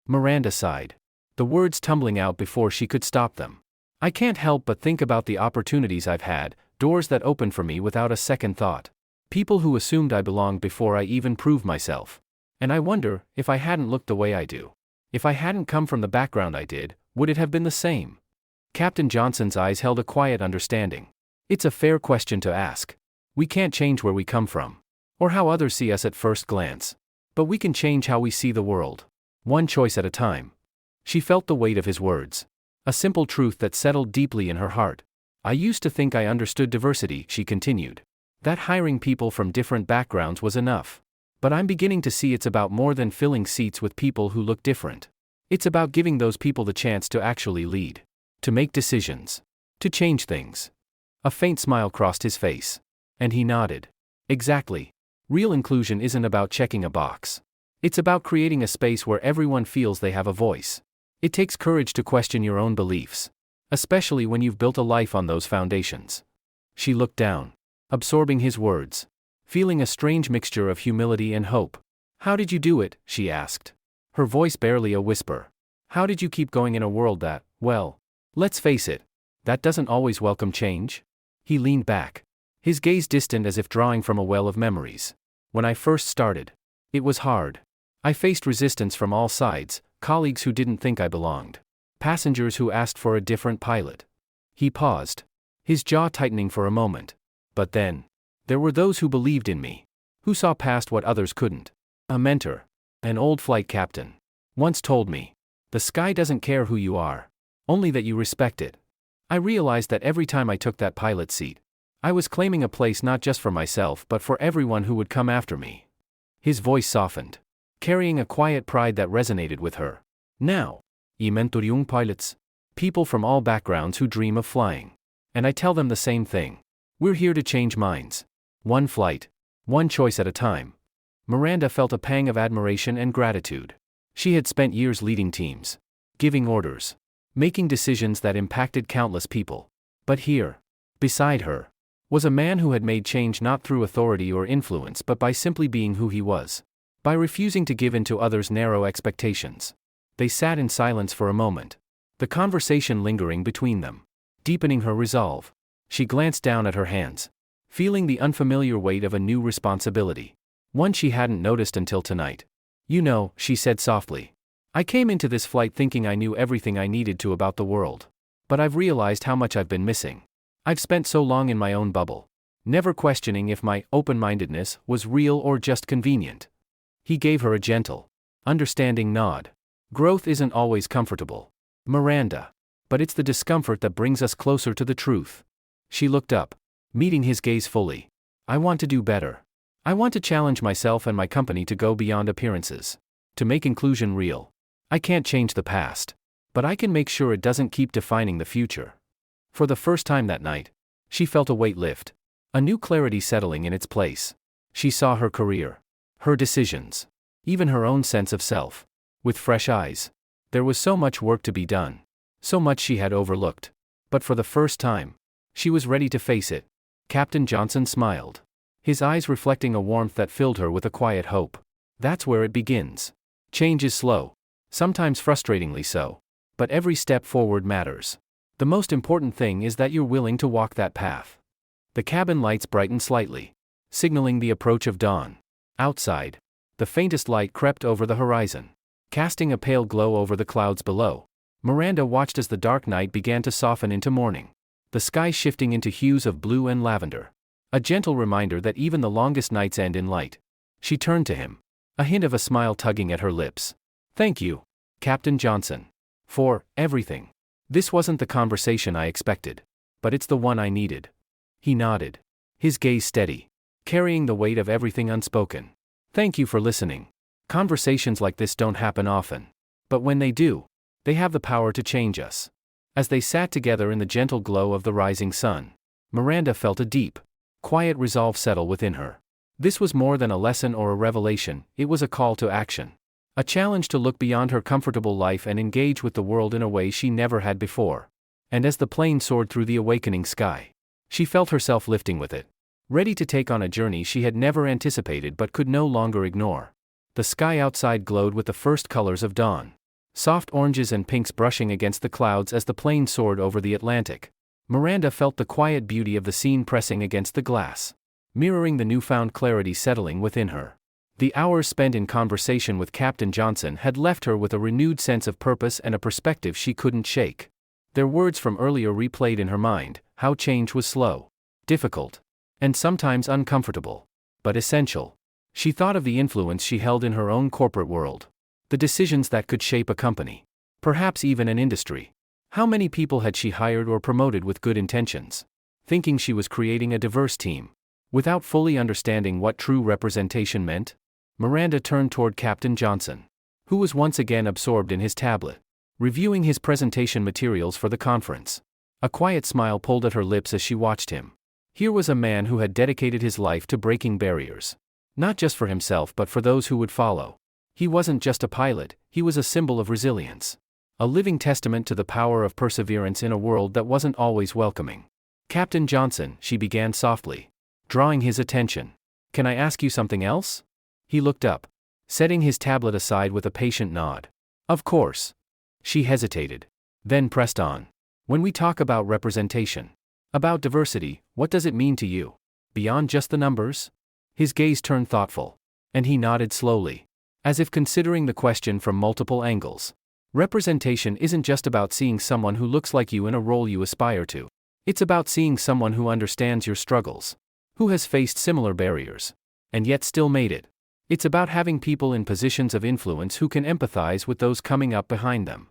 [SPEAKER 1] Miranda sighed, the words tumbling out before she could stop them. "I can't help but think about the opportunities I've had, doors that opened for me without a second thought. People who assumed I belonged before I even proved myself. And I wonder, if I hadn't looked the way I do, if I hadn't come from the background I did, would it have been the same?" Captain Johnson's eyes held a quiet understanding. "It's a fair question to ask. We can't change where we come from, or how others see us at first glance. But we can change how we see the world, one choice at a time." She felt the weight of his words, a simple truth that settled deeply in her heart. "I used to think I understood diversity," she continued, "that hiring people from different backgrounds was enough. But I'm beginning to see it's about more than filling seats with people who look different. It's about giving those people the chance to actually lead, to make decisions, to change things." A faint smile crossed his face, and he nodded. "Exactly. Real inclusion isn't about checking a box. It's about creating a space where everyone feels they have a voice. It takes courage to question your own beliefs, especially when you've built a life on those foundations." She looked down, absorbing his words, feeling a strange mixture of humility and hope. "How did you do it?" she asked, her voice barely a whisper. "How did you keep going in a world that, well, let's face it, that doesn't always welcome change?" He leaned back, his gaze distant as if drawing from a well of memories. "When I first started, it was hard. I faced resistance from all sides, colleagues who didn't think I belonged, passengers who asked for a different pilot." He paused, his jaw tightening for a moment. "But then, there were those who believed in me, who saw past what others couldn't. A mentor, an old flight captain, once told me, 'The sky doesn't care who you are, only that you respect it.' I realized that every time I took that pilot seat, I was claiming a place not just for myself but for everyone who would come after me." His voice softened, carrying a quiet pride that resonated with her. "Now, I mentor young pilots, people from all backgrounds who dream of flying. And I tell them the same thing. We're here to change minds. One flight, one choice at a time." Miranda felt a pang of admiration and gratitude. She had spent years leading teams, giving orders, making decisions that impacted countless people. But here, beside her, was a man who had made change not through authority or influence but by simply being who he was, by refusing to give in to others' narrow expectations. They sat in silence for a moment, the conversation lingering between them, deepening her resolve. She glanced down at her hands, feeling the unfamiliar weight of a new responsibility, one she hadn't noticed until tonight. "You know," she said softly, "I came into this flight thinking I knew everything I needed to about the world. But I've realized how much I've been missing. I've spent so long in my own bubble, never questioning if my open-mindedness was real or just convenient." He gave her a gentle, understanding nod. "Growth isn't always comfortable, Miranda. But it's the discomfort that brings us closer to the truth." She looked up, meeting his gaze fully. "I want to do better. I want to challenge myself and my company to go beyond appearances, to make inclusion real. I can't change the past, but I can make sure it doesn't keep defining the future." For the first time that night, she felt a weight lift, a new clarity settling in its place. She saw her career, her decisions, even her own sense of self, with fresh eyes. There was so much work to be done, so much she had overlooked. But for the first time, she was ready to face it. Captain Johnson smiled, his eyes reflecting a warmth that filled her with a quiet hope. "That's where it begins. Change is slow, sometimes frustratingly so. But every step forward matters. The most important thing is that you're willing to walk that path." The cabin lights brightened slightly, signaling the approach of dawn. Outside, the faintest light crept over the horizon, casting a pale glow over the clouds below. Miranda watched as the dark night began to soften into morning, the sky shifting into hues of blue and lavender, a gentle reminder that even the longest nights end in light. She turned to him, a hint of a smile tugging at her lips. "Thank you, Captain Johnson, for everything. This wasn't the conversation I expected, but it's the one I needed." He nodded, his gaze steady. carrying the weight of everything unspoken. Thank you for listening. Conversations like this don't happen often. But when they do, they have the power to change us. As they sat together in the gentle glow of the rising sun, Miranda felt a deep, quiet resolve settle within her. This was more than a lesson or a revelation, it was a call to action. A challenge to look beyond her comfortable life and engage with the world in a way she never had before. And as the plane soared through the awakening sky, she felt herself lifting with it, ready to take on a journey she had never anticipated but could no longer ignore. The sky outside glowed with the first colors of dawn. Soft oranges and pinks brushing against the clouds as the plane soared over the Atlantic. Miranda felt the quiet beauty of the scene pressing against the glass, mirroring the newfound clarity settling within her. The hours spent in conversation with Captain Johnson had left her with a renewed sense of purpose and a perspective she couldn't shake. Their words from earlier replayed in her mind, how change was slow, difficult, and sometimes uncomfortable, but essential. She thought of the influence she held in her own corporate world, the decisions that could shape a company, perhaps even an industry. How many people had she hired or promoted with good intentions, thinking she was creating a diverse team, without fully understanding what true representation meant? Miranda turned toward Captain Johnson, who was once again absorbed in his tablet, reviewing his presentation materials for the conference. A quiet smile pulled at her lips as she watched him. Here was a man who had dedicated his life to breaking barriers, not just for himself but for those who would follow. He wasn't just a pilot, he was a symbol of resilience, a living testament to the power of perseverance in a world that wasn't always welcoming. Captain Johnson, she began softly, drawing his attention. Can I ask you something else? He looked up, setting his tablet aside with a patient nod. Of course. She hesitated, then pressed on. When we talk about representation, about diversity, what does it mean to you? Beyond just the numbers? His gaze turned thoughtful, and he nodded slowly, as if considering the question from multiple angles. Representation isn't just about seeing someone who looks like you in a role you aspire to. It's about seeing someone who understands your struggles, who has faced similar barriers, and yet still made it. It's about having people in positions of influence who can empathize with those coming up behind them.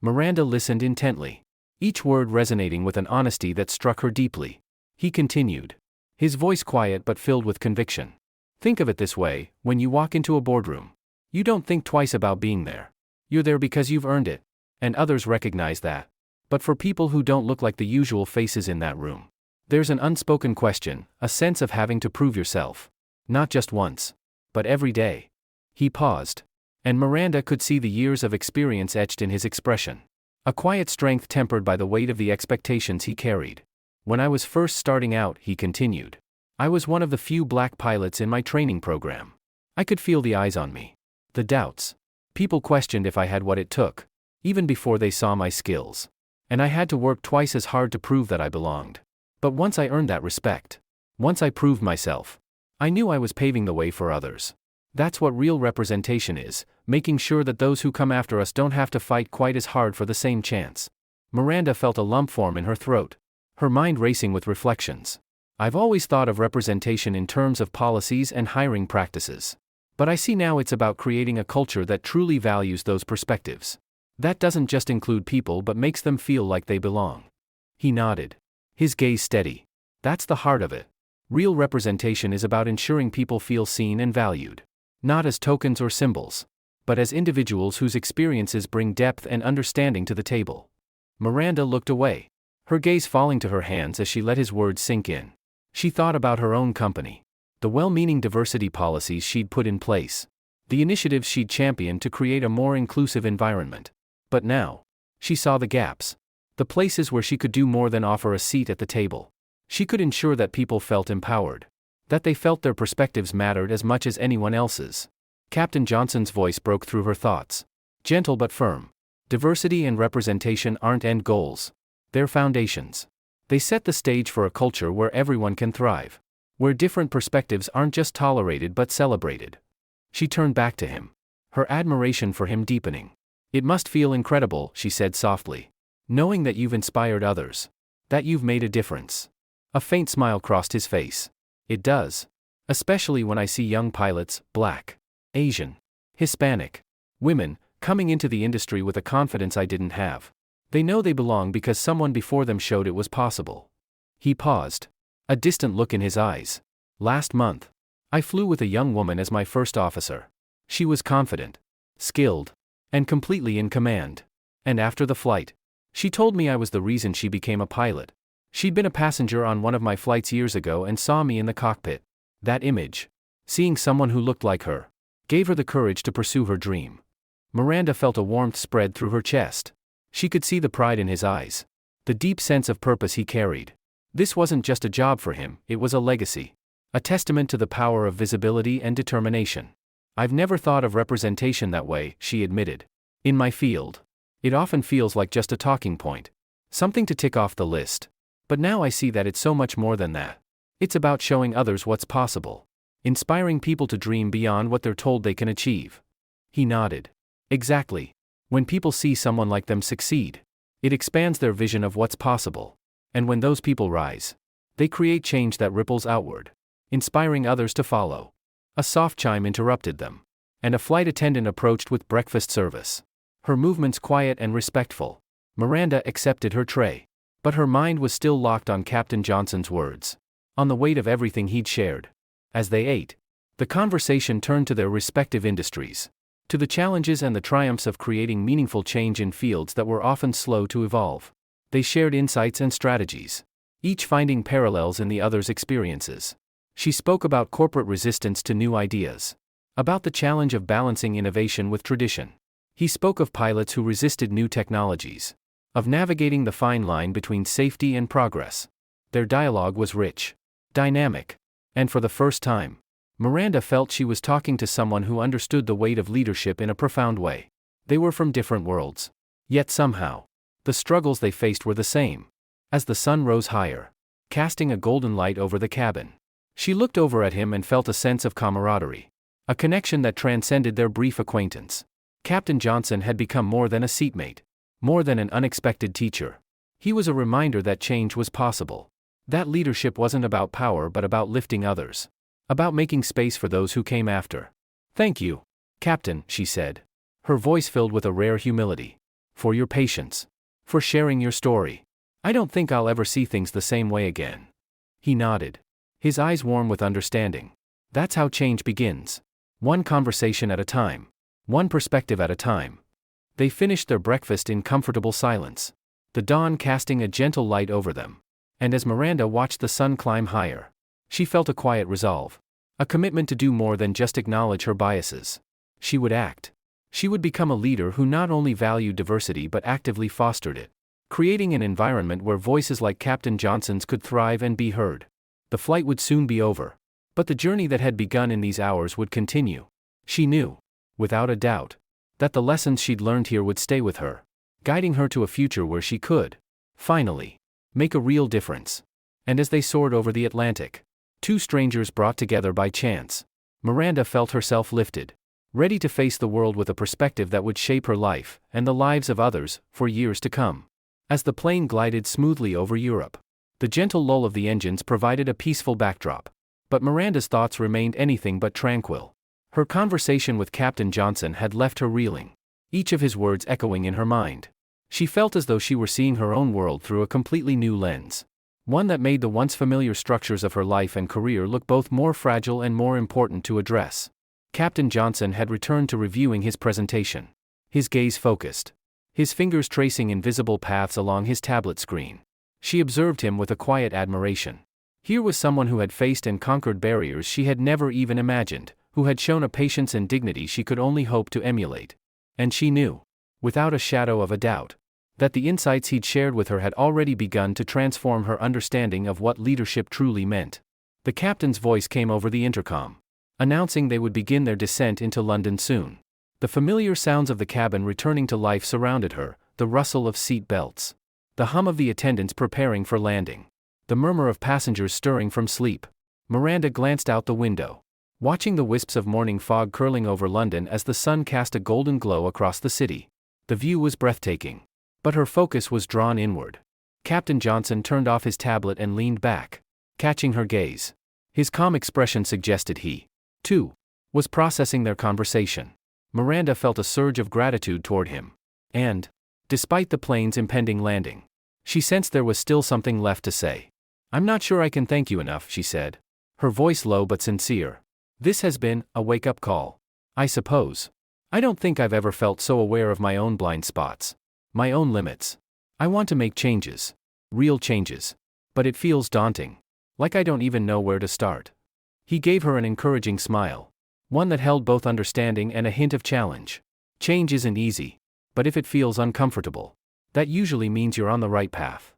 [SPEAKER 1] Miranda listened intently, each word resonating with an honesty that struck her deeply. He continued, his voice quiet but filled with conviction. Think of it this way, when you walk into a boardroom, you don't think twice about being there. You're there because you've earned it, and others recognize that. But for people who don't look like the usual faces in that room, there's an unspoken question, a sense of having to prove yourself. Not just once, but every day. He paused, and Miranda could see the years of experience etched in his expression. A quiet strength tempered by the weight of the expectations he carried. When I was first starting out, he continued, I was one of the few black pilots in my training program. I could feel the eyes on me, the doubts. People questioned if I had what it took, even before they saw my skills. And I had to work twice as hard to prove that I belonged. But once I earned that respect, once I proved myself, I knew I was paving the way for others. That's what real representation is, making sure that those who come after us don't have to fight quite as hard for the same chance. Miranda felt a lump form in her throat, her mind racing with reflections. I've always thought of representation in terms of policies and hiring practices. But I see now it's about creating a culture that truly values those perspectives. That doesn't just include people but makes them feel like they belong. He nodded, his gaze steady. That's the heart of it. Real representation is about ensuring people feel seen and valued. Not as tokens or symbols, but as individuals whose experiences bring depth and understanding to the table. Miranda looked away, her gaze falling to her hands as she let his words sink in. She thought about her own company, the well-meaning diversity policies she'd put in place, the initiatives she'd championed to create a more inclusive environment. But now, she saw the gaps, the places where she could do more than offer a seat at the table. She could ensure that people felt empowered, that they felt their perspectives mattered as much as anyone else's. Captain Johnson's voice broke through her thoughts, gentle but firm. Diversity and representation aren't end goals, they're foundations. They set the stage for a culture where everyone can thrive, where different perspectives aren't just tolerated but celebrated. She turned back to him, her admiration for him deepening. It must feel incredible, she said softly, knowing that you've inspired others, that you've made a difference. A faint smile crossed his face. It does. Especially when I see young pilots, Black, Asian, Hispanic, women, coming into the industry with a confidence I didn't have. They know they belong because someone before them showed it was possible. He paused, a distant look in his eyes. Last month. I flew with a young woman as my first officer. She was confident, skilled, and completely in command. And after the flight, she told me I was the reason she became a pilot. She'd been a passenger on one of my flights years ago and saw me in the cockpit. That image, seeing someone who looked like her, gave her the courage to pursue her dream. Miranda felt a warmth spread through her chest. She could see the pride in his eyes, the deep sense of purpose he carried. This wasn't just a job for him, it was a legacy. A testament to the power of visibility and determination. I've never thought of representation that way, she admitted. In my field, it often feels like just a talking point. Something to tick off the list. But now I see that it's so much more than that. It's about showing others what's possible. Inspiring people to dream beyond what they're told they can achieve. He nodded. Exactly. When people see someone like them succeed, it expands their vision of what's possible. And when those people rise, they create change that ripples outward, inspiring others to follow. A soft chime interrupted them, and a flight attendant approached with breakfast service. Her movements quiet and respectful. Miranda accepted her tray. But her mind was still locked on Captain Johnson's words, on the weight of everything he'd shared. As they ate, the conversation turned to their respective industries, to the challenges and the triumphs of creating meaningful change in fields that were often slow to evolve. They shared insights and strategies, each finding parallels in the other's experiences. She spoke about corporate resistance to new ideas, about the challenge of balancing innovation with tradition. He spoke of pilots who resisted new technologies, of navigating the fine line between safety and progress. Their dialogue was rich, dynamic, and for the first time, Miranda felt she was talking to someone who understood the weight of leadership in a profound way. They were from different worlds. Yet somehow, the struggles they faced were the same. As the sun rose higher, casting a golden light over the cabin, she looked over at him and felt a sense of camaraderie, a connection that transcended their brief acquaintance. Captain Johnson had become more than a seatmate, more than an unexpected teacher. He was a reminder that change was possible. That leadership wasn't about power but about lifting others, about making space for those who came after. "Thank you, Captain," she said, her voice filled with a rare humility. "For your patience. For sharing your story. I don't think I'll ever see things the same way again." He nodded, his eyes warm with understanding. That's how change begins. One conversation at a time. One perspective at a time. They finished their breakfast in comfortable silence, the dawn casting a gentle light over them. And as Miranda watched the sun climb higher, she felt a quiet resolve, a commitment to do more than just acknowledge her biases. She would act. She would become a leader who not only valued diversity but actively fostered it, creating an environment where voices like Captain Johnson's could thrive and be heard. The flight would soon be over, but the journey that had begun in these hours would continue. She knew, without a doubt, that the lessons she'd learned here would stay with her, guiding her to a future where she could, finally, make a real difference. And as they soared over the Atlantic, two strangers brought together by chance, Miranda felt herself lifted, ready to face the world with a perspective that would shape her life and the lives of others for years to come. As the plane glided smoothly over Europe, the gentle lull of the engines provided a peaceful backdrop. But Miranda's thoughts remained anything but tranquil. Her conversation with Captain Johnson had left her reeling, each of his words echoing in her mind. She felt as though she were seeing her own world through a completely new lens, one that made the once familiar structures of her life and career look both more fragile and more important to address. Captain Johnson had returned to reviewing his presentation, his gaze focused, his fingers tracing invisible paths along his tablet screen. She observed him with a quiet admiration. Here was someone who had faced and conquered barriers she had never even imagined, who had shown a patience and dignity she could only hope to emulate. And she knew, without a shadow of a doubt, that the insights he'd shared with her had already begun to transform her understanding of what leadership truly meant. The captain's voice came over the intercom, announcing they would begin their descent into London soon. The familiar sounds of the cabin returning to life surrounded her, the rustle of seat belts, the hum of the attendants preparing for landing, the murmur of passengers stirring from sleep. Miranda glanced out the window, watching the wisps of morning fog curling over London as the sun cast a golden glow across the city. The view was breathtaking, but her focus was drawn inward. Captain Johnson turned off his tablet and leaned back, catching her gaze. His calm expression suggested he, too, was processing their conversation. Miranda felt a surge of gratitude toward him. And, despite the plane's impending landing, she sensed there was still something left to say. "I'm not sure I can thank you enough," she said. her voice low but sincere. This has been a wake-up call, I suppose. I don't think I've ever felt so aware of my own blind spots, my own limits. I want to make changes, real changes, but it feels daunting, like I don't even know where to start. He gave her an encouraging smile, one that held both understanding and a hint of challenge. Change isn't easy, but if it feels uncomfortable, that usually means you're on the right path.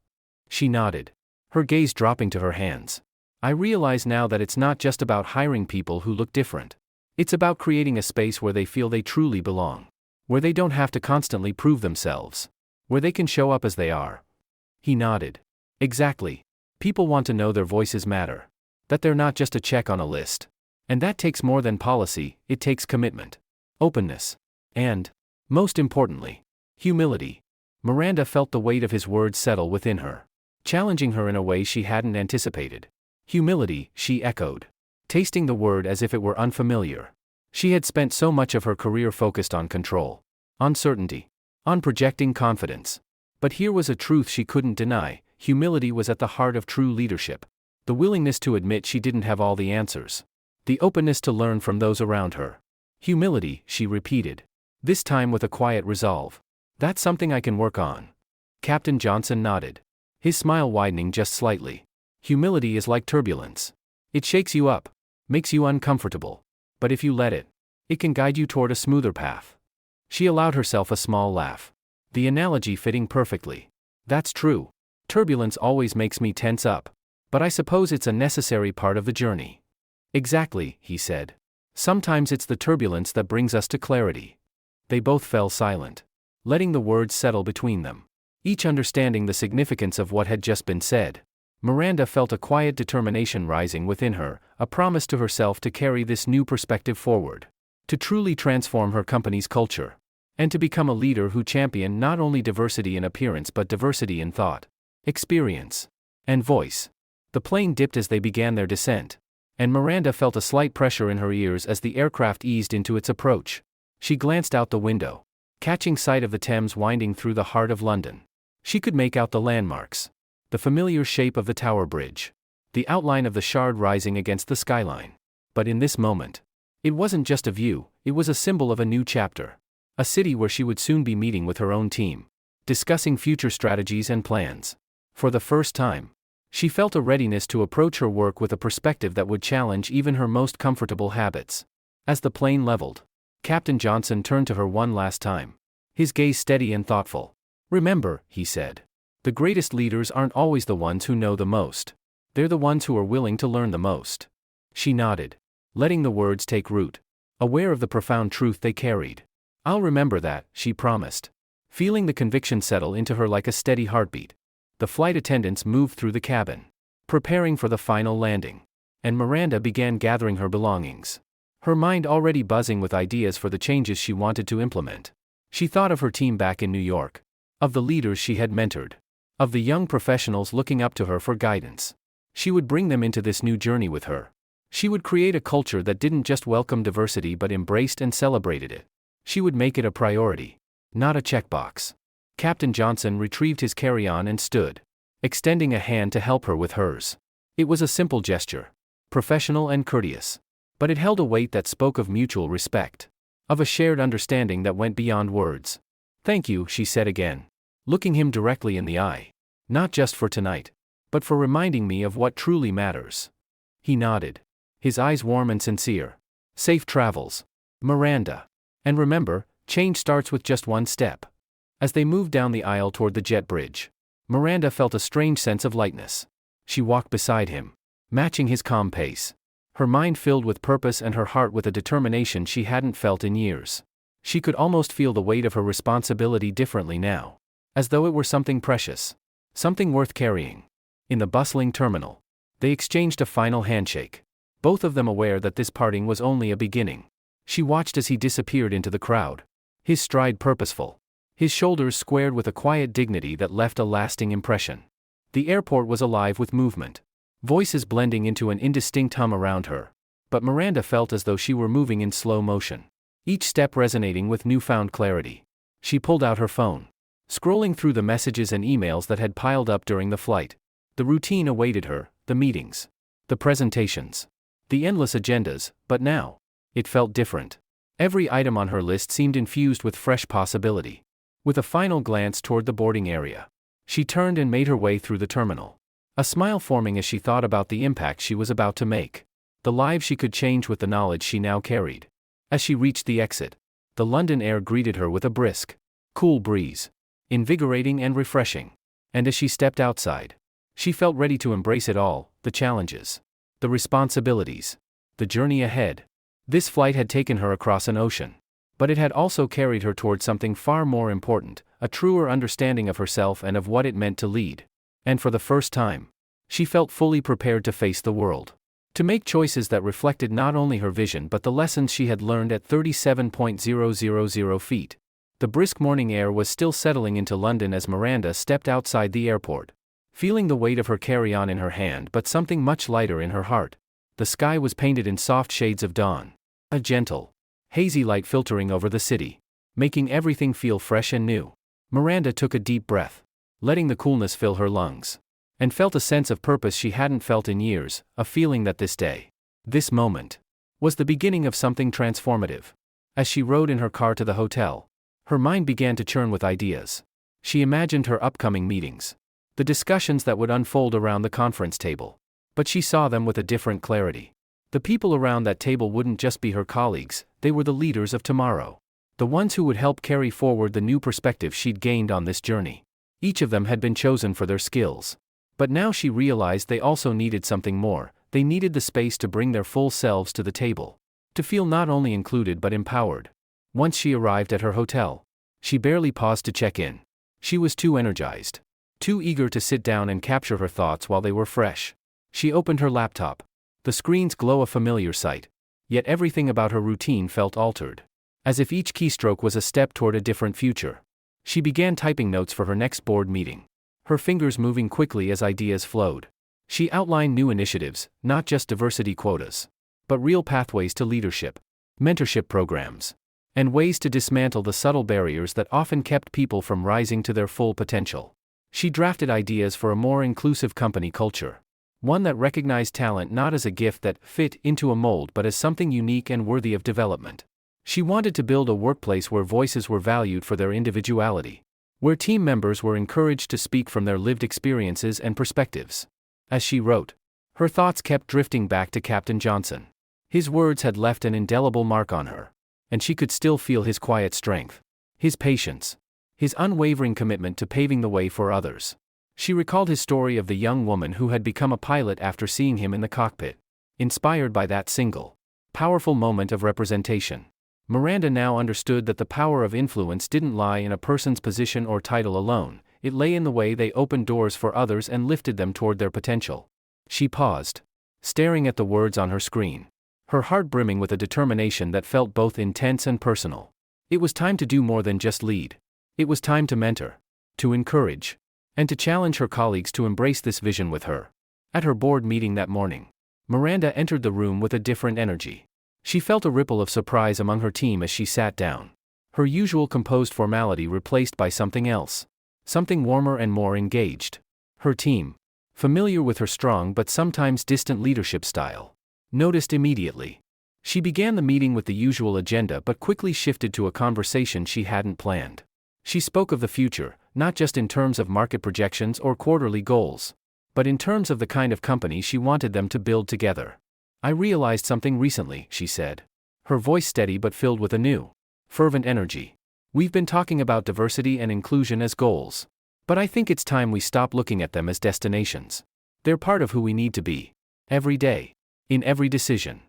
[SPEAKER 1] She nodded, her gaze dropping to her hands. I realize now that it's not just about hiring people who look different. It's about creating a space where they feel they truly belong, where they don't have to constantly prove themselves, where they can show up as they are. He nodded. Exactly. People want to know their voices matter, that they're not just a check on a list. And that takes more than policy, it takes commitment, openness, and, most importantly, humility. Miranda felt the weight of his words settle within her, challenging her in a way she hadn't anticipated. Humility, she echoed, tasting the word as if it were unfamiliar. She had spent so much of her career focused on control, on certainty, on projecting confidence. But here was a truth she couldn't deny: humility was at the heart of true leadership. The willingness to admit she didn't have all the answers. The openness to learn from those around her. Humility, she repeated, this time with a quiet resolve. That's something I can work on. Captain Johnson nodded, his smile widening just slightly. Humility is like turbulence. It shakes you up, makes you uncomfortable. But if you let it, it can guide you toward a smoother path. She allowed herself a small laugh, the analogy fitting perfectly. That's true. Turbulence always makes me tense up. But I suppose it's a necessary part of the journey. Exactly, he said. Sometimes it's the turbulence that brings us to clarity. They both fell silent, letting the words settle between them, each understanding the significance of what had just been said. Miranda felt a quiet determination rising within her, a promise to herself to carry this new perspective forward, to truly transform her company's culture, and to become a leader who championed not only diversity in appearance but diversity in thought, experience, and voice. The plane dipped as they began their descent, and Miranda felt a slight pressure in her ears as the aircraft eased into its approach. She glanced out the window, catching sight of the Thames winding through the heart of London. She could make out the landmarks, the familiar shape of the Tower Bridge, the outline of the Shard rising against the skyline. But in this moment, it wasn't just a view, it was a symbol of a new chapter. A city where she would soon be meeting with her own team, discussing future strategies and plans. For the first time, she felt a readiness to approach her work with a perspective that would challenge even her most comfortable habits. As the plane leveled, Captain Johnson turned to her one last time, his gaze steady and thoughtful. Remember, he said, the greatest leaders aren't always the ones who know the most. They're the ones who are willing to learn the most. She nodded, letting the words take root, aware of the profound truth they carried. I'll remember that, she promised, feeling the conviction settle into her like a steady heartbeat. The flight attendants moved through the cabin, preparing for the final landing, and Miranda began gathering her belongings, her mind already buzzing with ideas for the changes she wanted to implement. She thought of her team back in New York, of the leaders she had mentored, of the young professionals looking up to her for guidance. She would bring them into this new journey with her. She would create a culture that didn't just welcome diversity but embraced and celebrated it. She would make it a priority, not a checkbox. Captain Johnson retrieved his carry-on and stood, extending a hand to help her with hers. It was a simple gesture, professional and courteous, but it held a weight that spoke of mutual respect, of a shared understanding that went beyond words. Thank you, she said again, looking him directly in the eye. Not just for tonight, but for reminding me of what truly matters. He nodded, his eyes warm and sincere. Safe travels, Miranda. And remember, change starts with just one step. As they moved down the aisle toward the jet bridge, Miranda felt a strange sense of lightness. She walked beside him, matching his calm pace, her mind filled with purpose and her heart with a determination she hadn't felt in years. She could almost feel the weight of her responsibility differently now, as though it were something precious, something worth carrying. In the bustling terminal, they exchanged a final handshake, both of them aware that this parting was only a beginning. She watched as he disappeared into the crowd, his stride purposeful, his shoulders squared with a quiet dignity that left a lasting impression. The airport was alive with movement, voices blending into an indistinct hum around her, but Miranda felt as though she were moving in slow motion, each step resonating with newfound clarity. She pulled out her phone, scrolling through the messages and emails that had piled up during the flight. The routine awaited her, the meetings, The presentations. The endless agendas, but now. It felt different. Every item on her list seemed infused with fresh possibility. With a final glance toward the boarding area, she turned and made her way through the terminal. A smile forming as she thought about the impact she was about to make. The lives she could change with the knowledge she now carried. As she reached the exit, the London air greeted her with a brisk, cool breeze. Invigorating and refreshing. And as she stepped outside, she felt ready to embrace it all, the challenges, the responsibilities, the journey ahead. This flight had taken her across an ocean. But it had also carried her toward something far more important, a truer understanding of herself and of what it meant to lead. And for the first time, she felt fully prepared to face the world. To make choices that reflected not only her vision but the lessons she had learned at 37,000 feet. The brisk morning air was still settling into London as Miranda stepped outside the airport. Feeling the weight of her carry-on in her hand but something much lighter in her heart. The sky was painted in soft shades of dawn. A gentle, hazy light filtering over the city, making everything feel fresh and new. Miranda took a deep breath, letting the coolness fill her lungs, and felt a sense of purpose she hadn't felt in years, a feeling that this day, this moment, was the beginning of something transformative. As she rode in her car to the hotel, her mind began to churn with ideas. She imagined her upcoming meetings, the discussions that would unfold around the conference table. But she saw them with a different clarity. The people around that table wouldn't just be her colleagues, they were the leaders of tomorrow. The ones who would help carry forward the new perspective she'd gained on this journey. Each of them had been chosen for their skills. But now she realized they also needed something more. They needed the space to bring their full selves to the table. To feel not only included but empowered. Once she arrived at her hotel, she barely paused to check in. She was too energized, too eager to sit down and capture her thoughts while they were fresh. She opened her laptop. The screen's glow a familiar sight. Yet everything about her routine felt altered. As if each keystroke was a step toward a different future. She began typing notes for her next board meeting. Her fingers moving quickly as ideas flowed. She outlined new initiatives, not just diversity quotas, but real pathways to leadership, mentorship programs, and ways to dismantle the subtle barriers that often kept people from rising to their full potential. She drafted ideas for a more inclusive company culture. One that recognized talent not as a gift that fit into a mold but as something unique and worthy of development. She wanted to build a workplace where voices were valued for their individuality, where team members were encouraged to speak from their lived experiences and perspectives. As she wrote, her thoughts kept drifting back to Captain Johnson. His words had left an indelible mark on her, and she could still feel his quiet strength, his patience, his unwavering commitment to paving the way for others. She recalled his story of the young woman who had become a pilot after seeing him in the cockpit. Inspired by that single, powerful moment of representation, Miranda now understood that the power of influence didn't lie in a person's position or title alone, it lay in the way they opened doors for others and lifted them toward their potential. She paused, staring at the words on her screen, her heart brimming with a determination that felt both intense and personal. It was time to do more than just lead. It was time to mentor, to encourage, and to challenge her colleagues to embrace this vision with her. At her board meeting that morning, Miranda entered the room with a different energy. She felt a ripple of surprise among her team as she sat down. Her usual composed formality replaced by something else. Something warmer and more engaged. Her team, familiar with her strong but sometimes distant leadership style, noticed immediately. She began the meeting with the usual agenda but quickly shifted to a conversation she hadn't planned. She spoke of the future, not just in terms of market projections or quarterly goals, but in terms of the kind of company she wanted them to build together. I realized something recently, she said. Her voice steady but filled with a new, fervent energy. We've been talking about diversity and inclusion as goals. But I think it's time we stop looking at them as destinations. They're part of who we need to be. Every day. In every decision.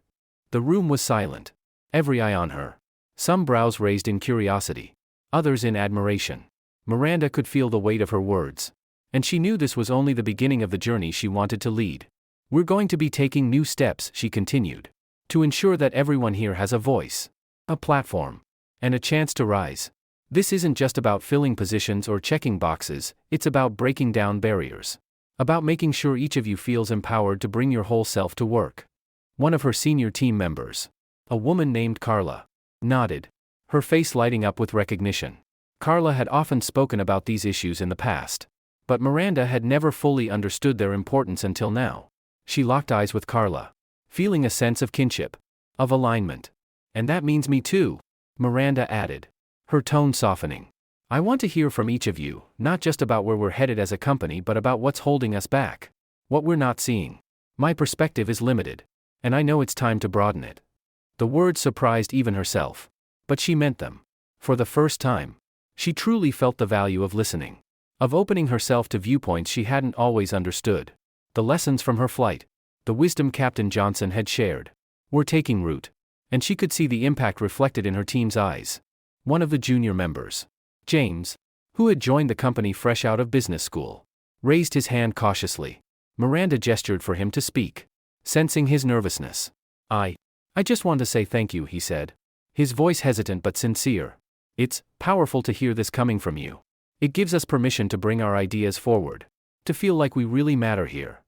[SPEAKER 1] The room was silent. Every eye on her. Some brows raised in curiosity. Others in admiration. Miranda could feel the weight of her words. And she knew this was only the beginning of the journey she wanted to lead. We're going to be taking new steps, she continued, to ensure that everyone here has a voice, a platform, and a chance to rise. This isn't just about filling positions or checking boxes, it's about breaking down barriers. About making sure each of you feels empowered to bring your whole self to work. One of her senior team members, a woman named Carla, nodded, her face lighting up with recognition. Carla had often spoken about these issues in the past, but Miranda had never fully understood their importance until now. She locked eyes with Carla, feeling a sense of kinship, of alignment. And that means me too, Miranda added, her tone softening. I want to hear from each of you, not just about where we're headed as a company but about what's holding us back, what we're not seeing. My perspective is limited, and I know it's time to broaden it. The words surprised even herself, but she meant them. For the first time, she truly felt the value of listening, of opening herself to viewpoints she hadn't always understood. The lessons from her flight, the wisdom Captain Johnson had shared, were taking root, and she could see the impact reflected in her team's eyes. One of the junior members, James, who had joined the company fresh out of business school, raised his hand cautiously. Miranda gestured for him to speak, sensing his nervousness. I just want to say thank you, he said, his voice hesitant but sincere. It's powerful to hear this coming from you. It gives us permission to bring our ideas forward, to feel like we really matter here.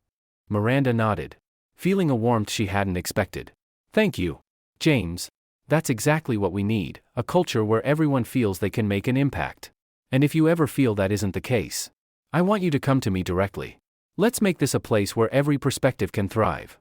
[SPEAKER 1] Miranda nodded, feeling a warmth she hadn't expected. Thank you, James. That's exactly what we need, a culture where everyone feels they can make an impact. And if you ever feel that isn't the case, I want you to come to me directly. Let's make this a place where every perspective can thrive.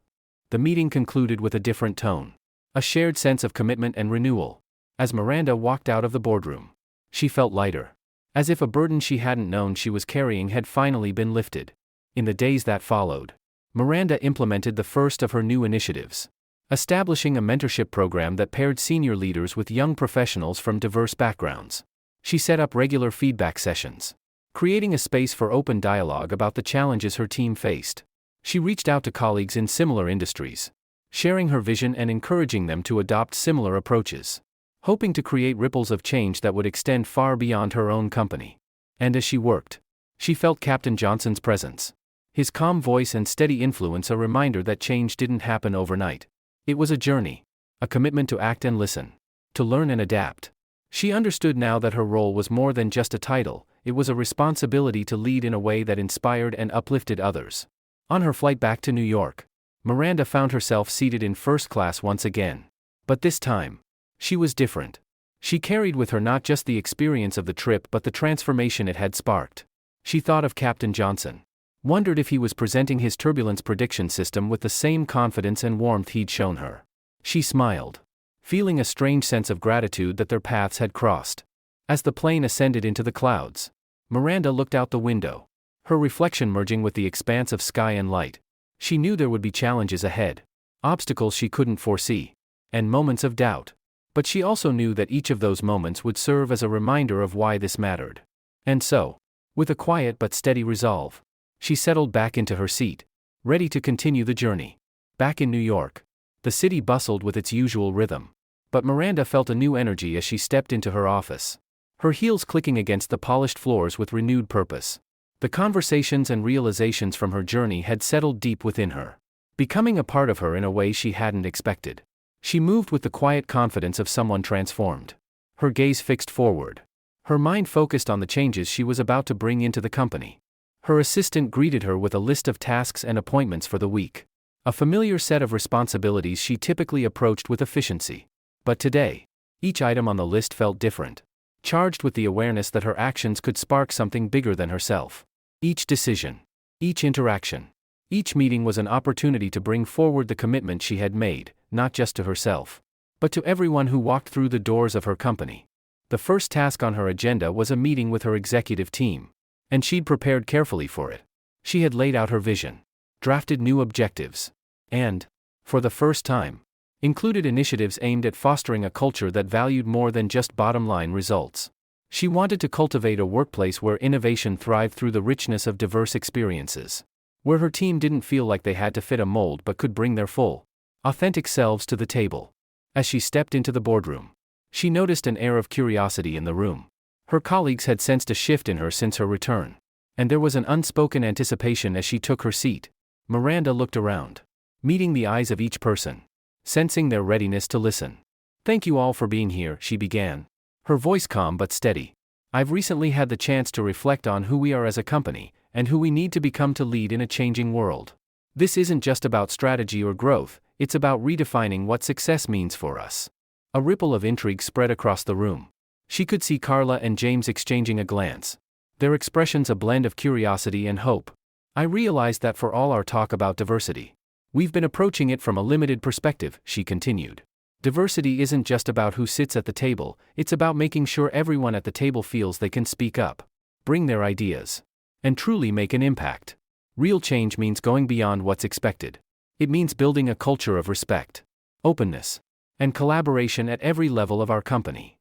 [SPEAKER 1] The meeting concluded with a different tone, a shared sense of commitment and renewal. As Miranda walked out of the boardroom, she felt lighter, as if a burden she hadn't known she was carrying had finally been lifted. In the days that followed, Miranda implemented the first of her new initiatives, establishing a mentorship program that paired senior leaders with young professionals from diverse backgrounds. She set up regular feedback sessions, creating a space for open dialogue about the challenges her team faced. She reached out to colleagues in similar industries, sharing her vision and encouraging them to adopt similar approaches, hoping to create ripples of change that would extend far beyond her own company. And as she worked, she felt Captain Johnson's presence, his calm voice and steady influence, a reminder that change didn't happen overnight. It was a journey, a commitment to act and listen, to learn and adapt. She understood now that her role was more than just a title, it was a responsibility to lead in a way that inspired and uplifted others. On her flight back to New York, Miranda found herself seated in first class once again. But this time, she was different. She carried with her not just the experience of the trip but the transformation it had sparked. She thought of Captain Johnson, wondered if he was presenting his turbulence prediction system with the same confidence and warmth he'd shown her. She smiled, feeling a strange sense of gratitude that their paths had crossed. As the plane ascended into the clouds, Miranda looked out the window, her reflection merging with the expanse of sky and light. She knew there would be challenges ahead, obstacles she couldn't foresee, and moments of doubt. But she also knew that each of those moments would serve as a reminder of why this mattered. And so, with a quiet but steady resolve, she settled back into her seat, ready to continue the journey. Back in New York, the city bustled with its usual rhythm, but Miranda felt a new energy as she stepped into her office, her heels clicking against the polished floors with renewed purpose. The conversations and realizations from her journey had settled deep within her, becoming a part of her in a way she hadn't expected. She moved with the quiet confidence of someone transformed, her gaze fixed forward, her mind focused on the changes she was about to bring into the company. Her assistant greeted her with a list of tasks and appointments for the week, a familiar set of responsibilities she typically approached with efficiency. But today, each item on the list felt different, charged with the awareness that her actions could spark something bigger than herself. Each decision, each interaction, each meeting was an opportunity to bring forward the commitment she had made, not just to herself, but to everyone who walked through the doors of her company. The first task on her agenda was a meeting with her executive team, and she'd prepared carefully for it. She had laid out her vision, drafted new objectives, and, for the first time, included initiatives aimed at fostering a culture that valued more than just bottom-line results. She wanted to cultivate a workplace where innovation thrived through the richness of diverse experiences, where her team didn't feel like they had to fit a mold but could bring their full, authentic selves to the table. As she stepped into the boardroom, she noticed an air of curiosity in the room. Her colleagues had sensed a shift in her since her return, and there was an unspoken anticipation as she took her seat. Miranda looked around, meeting the eyes of each person, sensing their readiness to listen. "Thank you all for being here," she began, her voice calm but steady. "I've recently had the chance to reflect on who we are as a company, and who we need to become to lead in a changing world. This isn't just about strategy or growth, it's about redefining what success means for us." A ripple of intrigue spread across the room. She could see Carla and James exchanging a glance, their expressions a blend of curiosity and hope. "I realized that for all our talk about diversity, We've been approaching it from a limited perspective, she continued. Diversity isn't just about who sits at the table, it's about making sure everyone at the table feels they can speak up, bring their ideas, and truly make an impact. Real change means going beyond what's expected. It means building a culture of respect, openness, and collaboration at every level of our company.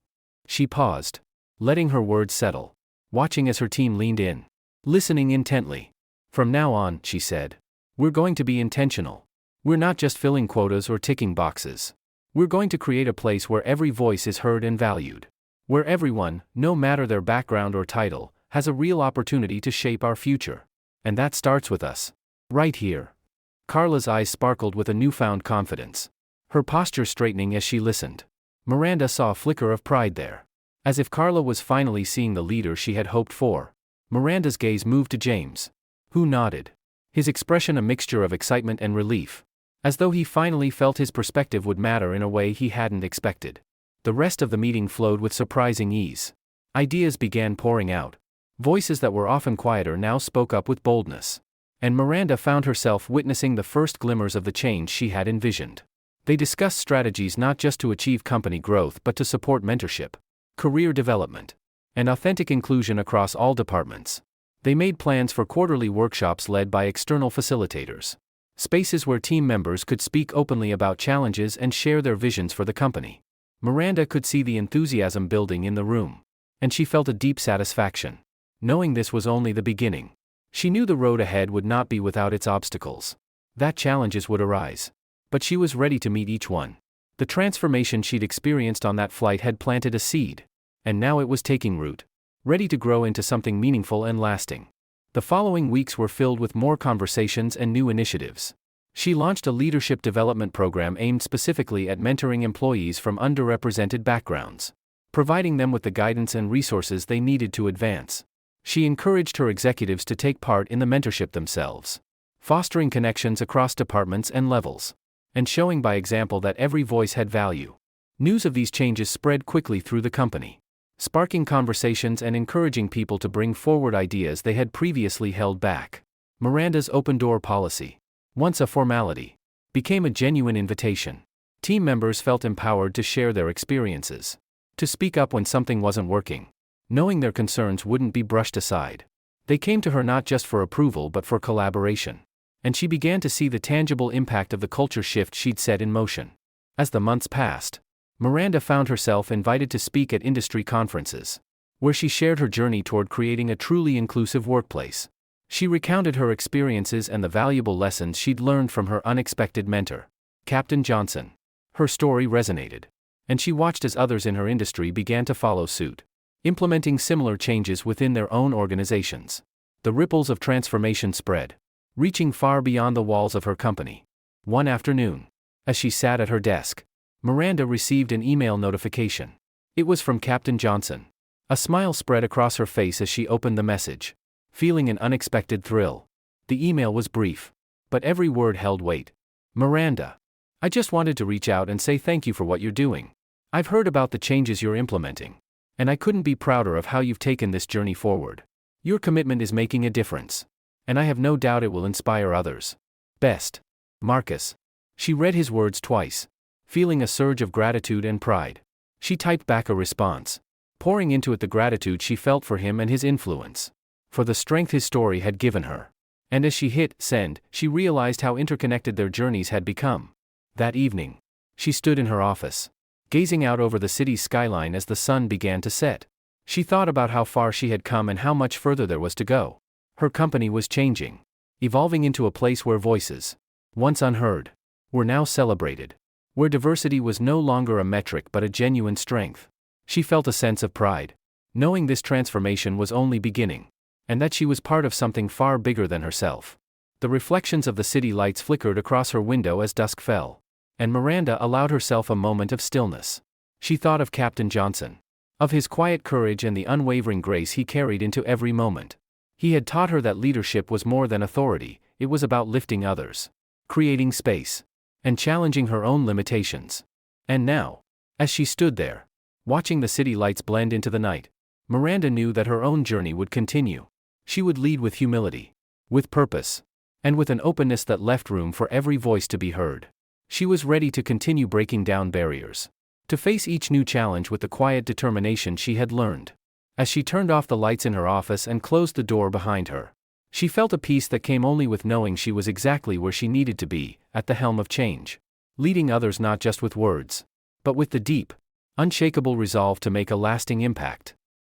[SPEAKER 1] She paused, letting her words settle, watching as her team leaned in, listening intently. From now on, she said, we're going to be intentional. We're not just filling quotas or ticking boxes. We're going to create a place where every voice is heard and valued. Where everyone, no matter their background or title, has a real opportunity to shape our future. And that starts with us. Right here. Carla's eyes sparkled with a newfound confidence, her posture straightening as she listened. Miranda saw a flicker of pride there. As if Carla was finally seeing the leader she had hoped for. Miranda's gaze moved to James, who nodded, his expression a mixture of excitement and relief, as though he finally felt his perspective would matter in a way he hadn't expected. The rest of the meeting flowed with surprising ease. Ideas began pouring out. Voices that were often quieter now spoke up with boldness. And Miranda found herself witnessing the first glimmers of the change she had envisioned. They discussed strategies not just to achieve company growth but to support mentorship, career development, and authentic inclusion across all departments. They made plans for quarterly workshops led by external facilitators, spaces where team members could speak openly about challenges and share their visions for the company. Miranda could see the enthusiasm building in the room, and she felt a deep satisfaction, knowing this was only the beginning. She knew the road ahead would not be without its obstacles, that challenges would arise, but she was ready to meet each one. The transformation she'd experienced on that flight had planted a seed, and now it was taking root, ready to grow into something meaningful and lasting. The following weeks were filled with more conversations and new initiatives. She launched a leadership development program aimed specifically at mentoring employees from underrepresented backgrounds, providing them with the guidance and resources they needed to advance. She encouraged her executives to take part in the mentorship themselves, fostering connections across departments and levels, and showing by example that every voice had value. News of these changes spread quickly through the company, sparking conversations and encouraging people to bring forward ideas they had previously held back. Miranda's open-door policy, once a formality, became a genuine invitation. Team members felt empowered to share their experiences, to speak up when something wasn't working, knowing their concerns wouldn't be brushed aside. They came to her not just for approval but for collaboration. And she began to see the tangible impact of the culture shift she'd set in motion. As the months passed, Miranda found herself invited to speak at industry conferences, where she shared her journey toward creating a truly inclusive workplace. She recounted her experiences and the valuable lessons she'd learned from her unexpected mentor, Captain Johnson. Her story resonated, and she watched as others in her industry began to follow suit, implementing similar changes within their own organizations. The ripples of transformation spread, reaching far beyond the walls of her company. One afternoon, as she sat at her desk, Miranda received an email notification. It was from Captain Johnson. A smile spread across her face as she opened the message, feeling an unexpected thrill. The email was brief, but every word held weight. Miranda, I just wanted to reach out and say thank you for what you're doing. I've heard about the changes you're implementing, and I couldn't be prouder of how you've taken this journey forward. Your commitment is making a difference, and I have no doubt it will inspire others. Best, Marcus. She read his words twice, feeling a surge of gratitude and pride. She typed back a response, pouring into it the gratitude she felt for him and his influence, for the strength his story had given her. And as she hit send, she realized how interconnected their journeys had become. That evening, she stood in her office, gazing out over the city's skyline as the sun began to set. She thought about how far she had come and how much further there was to go. Her company was changing, evolving into a place where voices, once unheard, were now celebrated, where diversity was no longer a metric but a genuine strength. She felt a sense of pride, knowing this transformation was only beginning, and that she was part of something far bigger than herself. The reflections of the city lights flickered across her window as dusk fell, and Miranda allowed herself a moment of stillness. She thought of Captain Johnson, of his quiet courage and the unwavering grace he carried into every moment. He had taught her that leadership was more than authority, it was about lifting others, creating space, and challenging her own limitations. And now, as she stood there, watching the city lights blend into the night, Miranda knew that her own journey would continue. She would lead with humility, with purpose, and with an openness that left room for every voice to be heard. She was ready to continue breaking down barriers, to face each new challenge with the quiet determination she had learned. As she turned off the lights in her office and closed the door behind her, she felt a peace that came only with knowing she was exactly where she needed to be, at the helm of change, leading others not just with words, but with the deep, unshakable resolve to make a lasting impact.